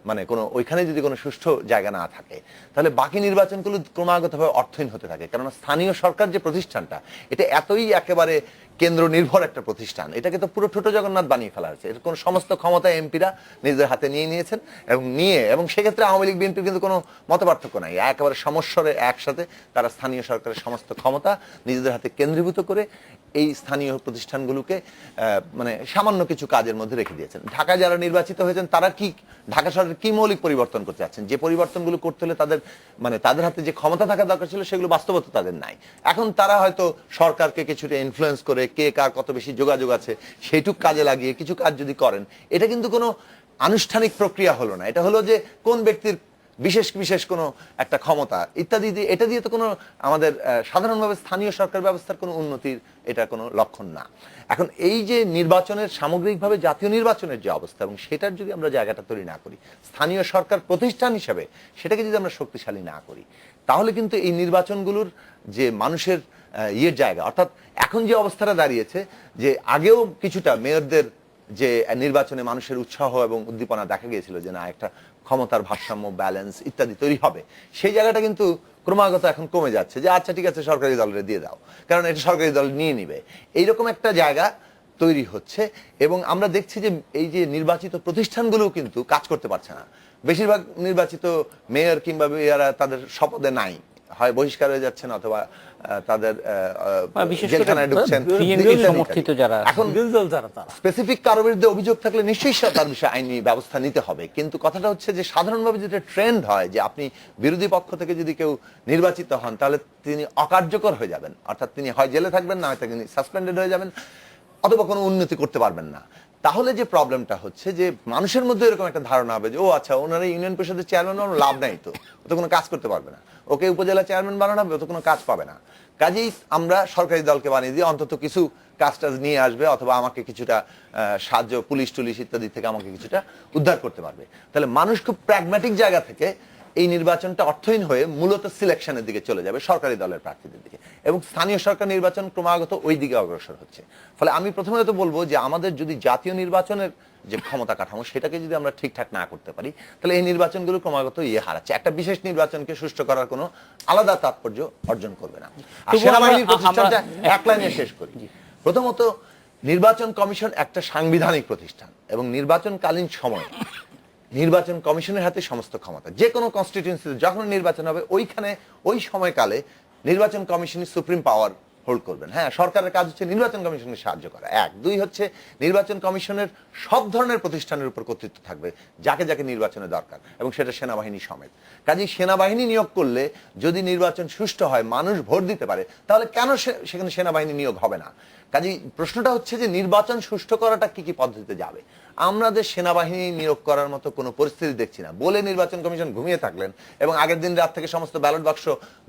মানে কোনো ওইখানে যদি কোনো সুষ্ঠু জায়গা না থাকে, তাহলে বাকি নির্বাচনগুলো ক্রমাগতভাবে অর্থহীন হতে থাকে। কারণ স্থানীয় সরকার যে প্রতিষ্ঠানটা, এটা এতই একেবারে কেন্দ্র নির্ভর একটা প্রতিষ্ঠান, এটাকে তো পুরো ছোট জগন্নাথ বানিয়ে ফেলা হয়েছে। এর কোনো সমস্ত ক্ষমতা এমপিরা নিজেদের হাতে নিয়ে নিয়েছেন, এবং সেক্ষেত্রে আওয়ামী লীগ বিএনপির কিন্তু কোনো মতপার্থক্য নাই। একেবারে সমস্বরে একসাথে তারা স্থানীয় সরকারের সমস্ত ক্ষমতা নিজেদের হাতে কেন্দ্রীভূত করে এই স্থানীয় প্রতিষ্ঠানগুলোকে মানে সামান্য কিছু কাজের মধ্যে রেখে দিয়েছেন। ঢাকায় যারা নির্বাচিত হয়েছেন তারা কি ঢাকা শহরের কি মৌলিক পরিবর্তন করতে যাচ্ছেন? যে পরিবর্তনগুলো করতে হলে তাদের হাতে যে ক্ষমতা থাকা দরকার ছিল, সেগুলো বাস্তবতা তাদের নাই। এখন তারা হয়তো সরকারকে কিছুটা ইনফ্লুয়েন্স করে, কে কার কত বেশি যোগাযোগ আছে সেইটুক কাজে লাগিয়ে কিছু কাজ যদি করেন, এটা কিন্তু কোনো আনুষ্ঠানিক প্রক্রিয়া হলো না। এটা হলো যে কোন ব্যক্তির বিশেষ বিশেষ কোনো একটা ক্ষমতা ইত্যাদি দিয়ে, এটা দিয়ে তো কোনো আমাদের সাধারণভাবে স্থানীয় সরকার ব্যবস্থার কোনো উন্নতির এটা কোনো লক্ষণ না। এখন এই যে নির্বাচনের সামগ্রিকভাবে জাতীয় নির্বাচনের যে অবস্থা, এবং সেটার যদি আমরা জায়গাটা তৈরি না করি, স্থানীয় সরকার প্রতিষ্ঠান হিসেবে সেটাকে যদি আমরা শক্তিশালী না করি, তাহলে কিন্তু এই নির্বাচনগুলোর যে মানুষের ইয়ের জায়গা, অর্থাৎ এখন যে অবস্থাটা দাঁড়িয়েছে, যে আগেও কিছুটা মেয়রদের যে নির্বাচনে মানুষের উৎসাহ এবং উদ্দীপনা দেখা গিয়েছিল যে না একটা ক্ষমতার ভারসাম্য, ব্যালেন্স ইত্যাদি তৈরি হবে, সেই জায়গাটা কিন্তু ক্রমাগত এখন কমে যাচ্ছে। যে আচ্ছা ঠিক আছে, সরকারি দলের দিয়ে দাও, কারণ এটা সরকারি দল নিয়ে নিবে, এইরকম একটা জায়গা তৈরি হচ্ছে। এবং আমরা দেখছি যে এই যে নির্বাচিত প্রতিষ্ঠানগুলোও কিন্তু কাজ করতে পারছে না। বেশিরভাগ নির্বাচিত মেয়র কিংবা মেয়ররা তাদের শপথে নাই, হয় বহিষ্কার হয়ে যাচ্ছেন অথবা তাদের জেলখানায় ঢুকছেন। সমর্থিত যারা এখন স্পেসিফিক কারো বিরুদ্ধে অভিযোগ থাকলে নিশ্চয়ই তার বিষয়ে আইনি ব্যবস্থা নিতে হবে। কিন্তু কথাটা হচ্ছে যে সাধারণভাবে যেটা ট্রেন্ড হয়, যে আপনি বিরোধী পক্ষ থেকে যদি কেউ নির্বাচিত হন, তাহলে তিনি অকার্যকর হয়ে যাবেন, অর্থাৎ তিনি হয় জেলে থাকবেন, না হয়তো তিনি সাসপেন্ডেড হয়ে যাবেন, অথবা কোনো উন্নতি করতে পারবেন না। তাহলে যে প্রবলেমটা হচ্ছে যে মানুষের মধ্যে এরকম একটা ধারণা হবে যে ও আচ্ছা, ওনারা ইউনিয়ন পরিষদের চেয়ারম্যান বানানো লাভ নাই, তো ও তো কোনো কাজ করতে পারবে না, ওকে উপজেলা চেয়ারম্যান বানানো হবে, ও তো কোনো কাজ পাবে না। কাজেই আমরা সরকারি দলকে বানিয়ে দিয়ে অন্তত কিছু কাজটাজ নিয়ে আসবে, অথবা আমাকে কিছুটা সাহায্য, পুলিশ টুলিশ ইত্যাদি থেকে আমাকে কিছুটা উদ্ধার করতে পারবে। তাহলে মানুষ খুব প্র্যাগম্যাটিক জায়গা থেকে এই নির্বাচনটা অর্থহীন হয়ে মূলত সিলেকশনের দিকে চলে যাবে, সরকারি দলের প্রার্থীদের দিকে, এবং স্থানীয় সরকার নির্বাচন ক্রমাগত ওই দিকে অগ্রসর হচ্ছে। ফলে আমি প্রথমত বলবো যে আমাদের যদি জাতীয় নির্বাচনের যে ক্ষমতা কাঠামো, সেটাকে যদি আমরা ঠিকঠাক না করতে পারি, তাহলে এই নির্বাচনগুলো ক্রমাগত হারাচ্ছে, একটা বিশেষ নির্বাচনকে সুষ্ঠু করার কোনো আলাদা তাৎপর্য অর্জন করবে না। আর সেনাবাহিনীর প্রতিষ্ঠানটা এক লাইনে শেষ করি। প্রথমত, নির্বাচন কমিশন একটা সাংবিধানিক প্রতিষ্ঠান, এবং নির্বাচনকালীন সময় নির্বাচন কমিশনের হাতে সমস্ত ক্ষমতা। যে কোনো কনস্টিটিউয়েন্সিতে যখন নির্বাচন হবে, ওইখানে ওই সময়কালে নির্বাচন কমিশনই সুপ্রিম পাওয়ার হোল্ড করবেন। হ্যাঁ, সরকারের কাজ হচ্ছে নির্বাচন কমিশনকে সাহায্য করা, এক। দুই হচ্ছে নির্বাচন কমিশনের সব ধরনের প্রতিষ্ঠানের উপর কর্তৃত্ব থাকবে, যাকে যাকে নির্বাচনে দরকার, এবং সেটা সেনাবাহিনী সমেত। কাজেই সেনাবাহিনী নিয়োগ করলে যদি নির্বাচন সুষ্ঠু হয়, মানুষ ভোট দিতে পারে, তাহলে কেন সেখানে সেনাবাহিনী নিয়োগ হবে না? কাজেই প্রশ্নটা হচ্ছে যে নির্বাচন সুষ্ঠু করাটা কি কি পদ্ধতিতে যাবে। আমাদের সেনাবাহিনী নিয়োগ করার মতো কোনো পরিস্থিতি দেখছি না বলে নির্বাচন কমিশন ঘুমিয়ে থাকলেন, এবং আগের দিন রাত থেকে সমস্ত ব্যালট বাক্স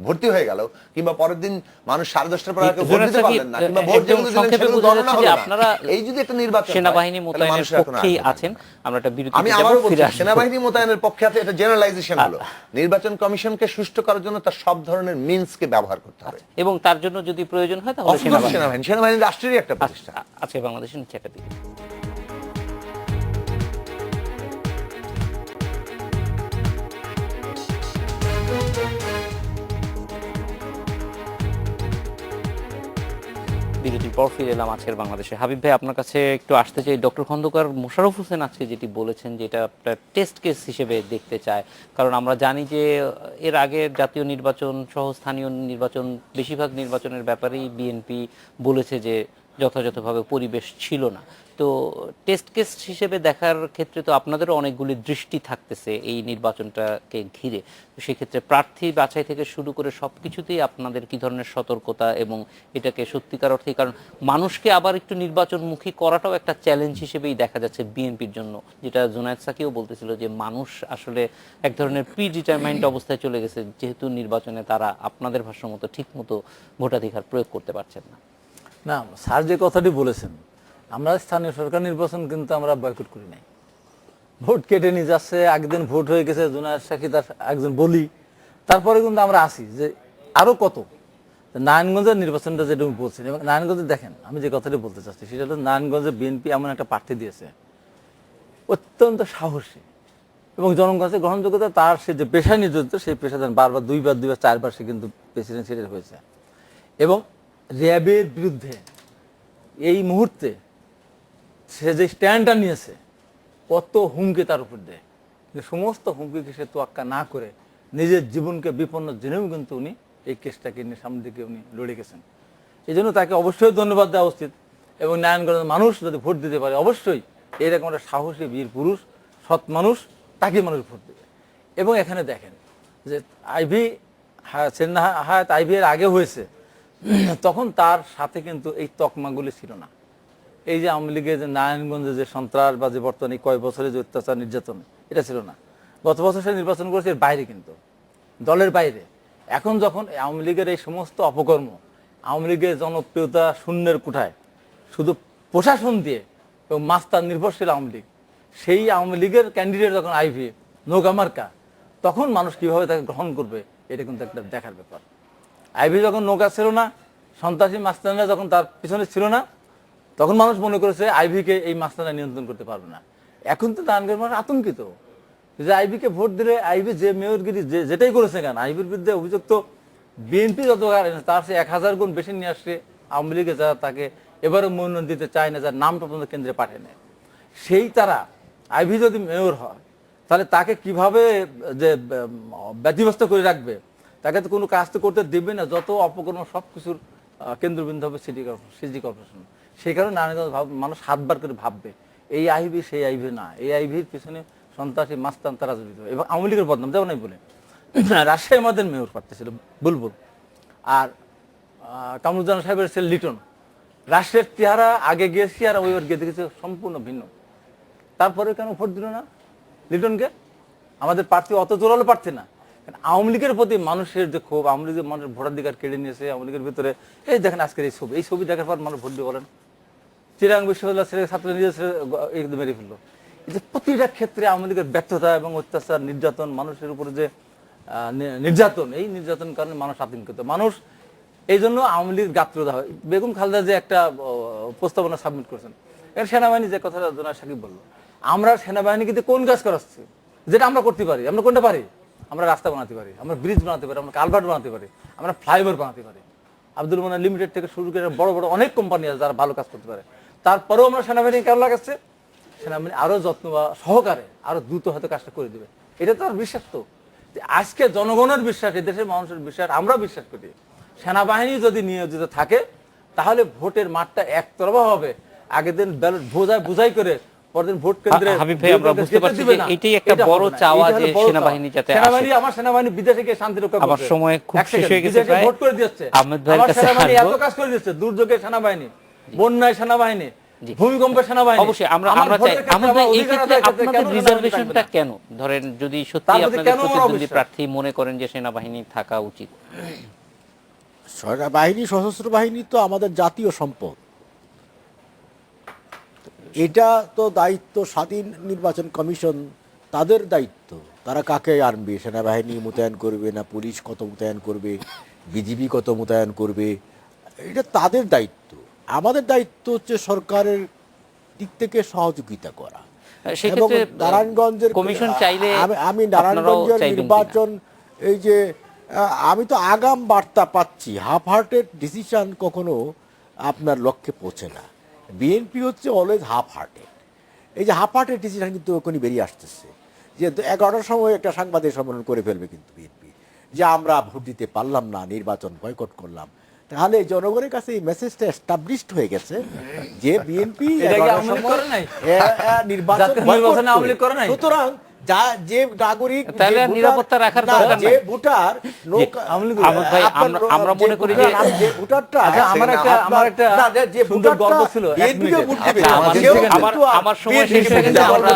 ভর্তি হয়ে গেল, কিংবা পরের দিন মানুষ 10:30টার পর ভোট দিতে পারলেন না, কিংবা ভোট যেগুলো দিলেন সেগুলো গণনা হলো না। এই যদি একটা নির্বাচন সেনাবাহিনী মোতায়েনের পক্ষেই আছেন, আমরা একটা বিরতি আমি আবারও বলছি, সেনাবাহিনী মোতায়েনের পক্ষে আছে, এটা জেনারেলাইজেশন হলো। নির্বাচন কমিশনকে সুষ্ঠু করার জন্য তার সব ধরনের মিন্সকে ব্যবহার করতে হবে, এবং তার জন্য যদি প্রয়োজন হয় তাহলে সেনাবাহিনী রাষ্ট্রেরই একটা প্রতিষ্ঠান। আজকে বাংলাদেশের নিচে একটা দিকে বিরতির পর ফিরে এলাম আজকের বাংলাদেশে। হাবিব ভাই, আপনার কাছে একটু আসতে চাই। ডক্টর খন্দকার মোশাররফ হোসেন আজকে যেটি বলেছেন, যেটা টেস্ট কেস হিসেবে দেখতে চায়, কারণ আমরা জানি যে এর আগে জাতীয় নির্বাচন সহ স্থানীয় নির্বাচন, বেশিরভাগ নির্বাচনের ব্যাপারেই বিএনপি বলেছে যে যথাযথভাবে পরিবেশ ছিল না। তো টেস্ট কেস হিসেবে দেখার ক্ষেত্রে তো আপনাদেরও অনেকগুলি দৃষ্টি থাকতেছে এই নির্বাচনটাকে ঘিরে। তো সেক্ষেত্রে প্রার্থী বাছাই থেকে শুরু করে সব কিছুতেই আপনাদের কি ধরনের সতর্কতা, এবং এটাকে সত্যিকার অর্থে, কারণ মানুষকে আবার একটু নির্বাচনমুখী করাটাও একটা চ্যালেঞ্জ হিসেবেই দেখা যাচ্ছে বিএনপির জন্য, যেটা জুনায়েদ সাকিও বলতেছিল যে মানুষ আসলে এক ধরনের প্রিডিটারমাইন্ড অবস্থায় চলে গেছে, যেহেতু নির্বাচনে তারা আপনাদের ভাষ্য মতো ঠিক মতো ভোটাধিকার প্রয়োগ করতে পারছেন না। না, স্যার যে কথাটি বলেছেন, আমরা স্থানীয় সরকার নির্বাচন কিন্তু আমরা বয়কট করি নাই, ভোট কেটে নিয়ে যাচ্ছে, একদিন ভোট হয়ে গেছে, জুনায়েদ সাকি তার একজন বলি, তারপরে কিন্তু আমরা আসি যে আরো কত। নারায়ণগঞ্জের নির্বাচনটা যেটা বলছেন, এবং নারায়ণগঞ্জে দেখেন আমি যে কথাটা বলতে চাচ্ছি সেটা হলো নারায়ণগঞ্জে বিএনপি এমন একটা প্রার্থী দিয়েছে অত্যন্ত সাহসী এবং জনগণের কাছে গ্রহণযোগ্যতা, তার সে যে পেশায় নিয়োজিত সেই পেশাদার বারবার দুইবার চারবার সে কিন্তু প্রেসিডেন্সিয়াল হয়েছে, এবং র্যাবের বিরুদ্ধে এই মুহূর্তে সে যে স্ট্যান্ডটা নিয়েছে, কত হুমকি তার উপর দেয়, সমস্ত হুমকিকে সে তোয়াক্কা না করে নিজের জীবনকে বিপন্ন জেনেও কিন্তু উনি এই কেসটাকে নিয়ে সামনের দিকে উনি লড়ে গেছেন। এই জন্য তাকে অবশ্যই ধন্যবাদ দেওয়া উচিত, এবং নারায়ণগঞ্জের মানুষ যদি ভোট দিতে পারে অবশ্যই এরকম একটা সাহসী বীর পুরুষ সৎ মানুষ, তাকে মানুষ ভোট দেবে। এবং এখানে দেখেন যে আইভি হায়াত আইভি এর আগে হয়েছে, তখন তার সাথে কিন্তু এই তকমাগুলি ছিল না। এই যে আওয়ামী লীগের যে নারায়ণগঞ্জে যে সন্ত্রাস বা যে বর্তমানে কয়েক বছরে যে অত্যাচার নির্যাতন, এটা ছিল না। গত বছর সে নির্বাচন করেছে এর বাইরে, কিন্তু দলের বাইরে। এখন যখন আওয়ামী লীগের এই সমস্ত অপকর্ম, আওয়ামী লীগের জনপ্রিয়তা শূন্যের কোঠায়, শুধু প্রশাসন দিয়ে এবং মাস্টার নির্ভরশীল আওয়ামী লীগ, সেই আওয়ামী লীগের ক্যান্ডিডেট যখন আইভি নৌকা মার্কা, তখন মানুষ কিভাবে তাকে গ্রহণ করবে এটা কিন্তু একটা দেখার ব্যাপার। আইভি যখন নৌকা ছিল না, সন্ত্রাসী মাস্তানরা যখন তার পিছনে ছিল না, তখন মানুষ মনে করেছে আইভিকে এই মাস্তানরা নিয়ন্ত্রণ করতে পারবে না। এখন তো নারায়ণগঞ্জের মানুষ আতঙ্কিত যে আইভিকে ভোট দিলে আইভি যে মেয়রগিরি যেটাই করেছে, কেন আইভির বিরুদ্ধে অভিযোগ তো বিএনপি যত তার সে 1000 গুণ বেশি নিয়ে আসছে আওয়ামী লীগে, যারা তাকে এবারও মনোনয়ন দিতে চায় না, যার নামটা পর্যন্ত কেন্দ্রে পাঠে নেয়, সেই তারা আইভি যদি মেয়র হয় তাহলে তাকে কিভাবে যে ব্যতিব্যস্ত করে রাখবে, তাকে তো কোনো কাজ তো করতে দেবে না। যত অপকর্ম সব কিছুর কেন্দ্রবিন্দু হবে সিটি কর্পোরেশন। সেই কারণে নারায়ণগঞ্জ মানুষ 7 বার করে ভাববে এই আইভি সেই আইভি না, এই আইভির পিছনে সন্ত্রাসী মাস্তান তারা জড়িত। এবং আওয়ামী লীগের বদনাম যেমন আমি বলে রাজশাহী আমাদের মেয়র প্রার্থী ছিল বুলবুল, আর কামরুজ্জামান সাহেবের ছেলে লিটন। রাষ্ট্রের চেহারা আগে গিয়েছি আর ওইবার গিয়ে দেখেছি সম্পূর্ণ ভিন্ন। তারপরে কেন ভোট দিল না লিটনকে? আমাদের প্রার্থী অত জোরালো প্রার্থী না, আওয়ামী লীগের প্রতি মানুষের যে ক্ষোভ, আওয়ামী লীগের মানুষের ভোটাধিকার কেড়ে নিয়েছে আওয়ামী লীগের ভিতরে। এই দেখেন আজকের এই ছবি দেখার পর মানুষ ভোট দিয়ে বলেন চিরাং বিশ্ববিদ্যালয় ছেলে ছাত্র নিজের মেরে ফেললো। এই যে প্রতিটা ক্ষেত্রে আওয়ামী লীগের ব্যর্থতা এবং অত্যাচার, নির্যাতন, মানুষের উপরে যে নির্যাতন, এই নির্যাতনের কারণে মানুষ আতঙ্কিত। মানুষ এই জন্য আওয়ামী লীগ গাত্রদা হয়। বেগম খালেদা যে একটা প্রস্তাবনা সাবমিট করেছেন, এর সেনাবাহিনী যে কথাটা জনায়েদ সাকিব বললো, আমরা সেনাবাহিনী কিন্তু কোন কাজ করাচ্ছি যেটা আমরা করতে পারি? আমরা কোনটা পারি? আমরা রাস্তা বানাতে পারি, আমরা ব্রিজ বানাতে পারি, আমরা কালভার্ট বানাতে পারি, আমরা ফ্লাইওভার বানাতে পারি। আব্দুল মোনার লিমিটেড থেকে শুরু করে বড় বড় অনেক কোম্পানি আছে যারা ভালো কাজ করতে পারে। তারপরেও আমরা সেনাবাহিনী কেন লাগাচ্ছে? সেনাবাহিনী আরো যত্ন বা সহকারে আরো দ্রুত হয়তো কাজটা করে দেবে। এটা তো আর বিশ্বাস তো যে আজকে জনগণের বিশ্বাস, এই দেশের মানুষের বিশ্বাস, আমরা বিশ্বাস করি সেনাবাহিনী যদি নিয়োজিত থাকে তাহলে ভোটের মাঠটা একতরফা হবে। আগের দিন ব্যালট বোঝাই করে পরদিন ভোট কেন্দ্রে হাবিব ভাই, আমরা বুঝতে পারছি যে এটাই একটা বড় চাওয়া যে সেনাবাহিনী যাতে আসে। আমার সেনাবাহিনী বিদেশে গিয়ে শান্তি রক্ষা করবে। আমার সময় খুব শেষ হয়ে গেছে, প্রায় ভোট করে দিচ্ছে। আহমেদ ভাইয়ের কাছে সেনাবাহিনী এত কাজ করে দিচ্ছে, দুর্যোগে সেনাবাহিনী, বন্যায় সেনাবাহিনী, ভূমিকম্পে সেনাবাহিনী। অবশ্যই আমরা চাই আহমেদ ভাই, এই ক্ষেত্রে আপনাদের রিজার্ভেশনটা কেন? ধরেন যদি সত্যি আপনাদের প্রতিদ্বন্দ্বী প্রার্থী মনে করেন যে সেনাবাহিনী থাকা উচিত। সেনাবাহিনী, সশস্ত্র বাহিনী তো আমাদের জাতীয় সম্পদ। এটা তো দায়িত্ব স্বাধীন নির্বাচন কমিশন, তাদের দায়িত্ব। তারা কাকে আনবে, সেনাবাহিনী মোতায়েন করবে না পুলিশ কত মোতায়েন করবে, বিজিবি কত মোতায়েন করবে, এটা তাদের দায়িত্ব। আমাদের দায়িত্ব হচ্ছে সরকারের দিক থেকে সহযোগিতা করা। এবং নারায়ণগঞ্জের কমিশন চাইলে আমি নারায়ণগঞ্জের নির্বাচন, এই যে আমি তো আগাম বার্তা পাচ্ছি, হাফ হার্টেড ডিসিশন কখনো আপনার লক্ষ্যে পৌঁছে না। বিএনপি হচ্ছে অলওয়েজ হাফ হার্টেড। এই যে হাফ হার্টেড ডিসিশন কিন্তু ওখানে বেরিয়ে আসতেছে, যে 11টার সময় একটা সাংবাদিক সম্মেলন করে ফেলবে কিন্তু বিএনপি, যে আমরা ভোট দিতে পারলাম না, নির্বাচন বয়কট করলাম। তাহলে জনগণের কাছে এই মেসেজটা এস্টাবলিশড হয়ে গেছে যে বিএনপি নির্বাচন করে নাই। সুতরাং যে নাগরিক, তাহলে নিরাপত্তা রাখার দরকার যে ভোটার, আমরা মনে করি যে ভোটারটা আমার একটা যে ভোটার গল্প ছিল আমার সময় শেষ হয়ে গেছে, আমরা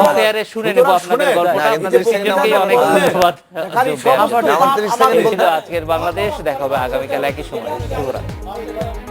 অফেয়ারে শুনে নেব আপনাদের গল্পটা। আপনাদের তিনজনকেই অনেক ধন্যবাদ। আজকের বাংলাদেশ দেখা হবে আগামীকাল একই সময়। শুভরাত্রি।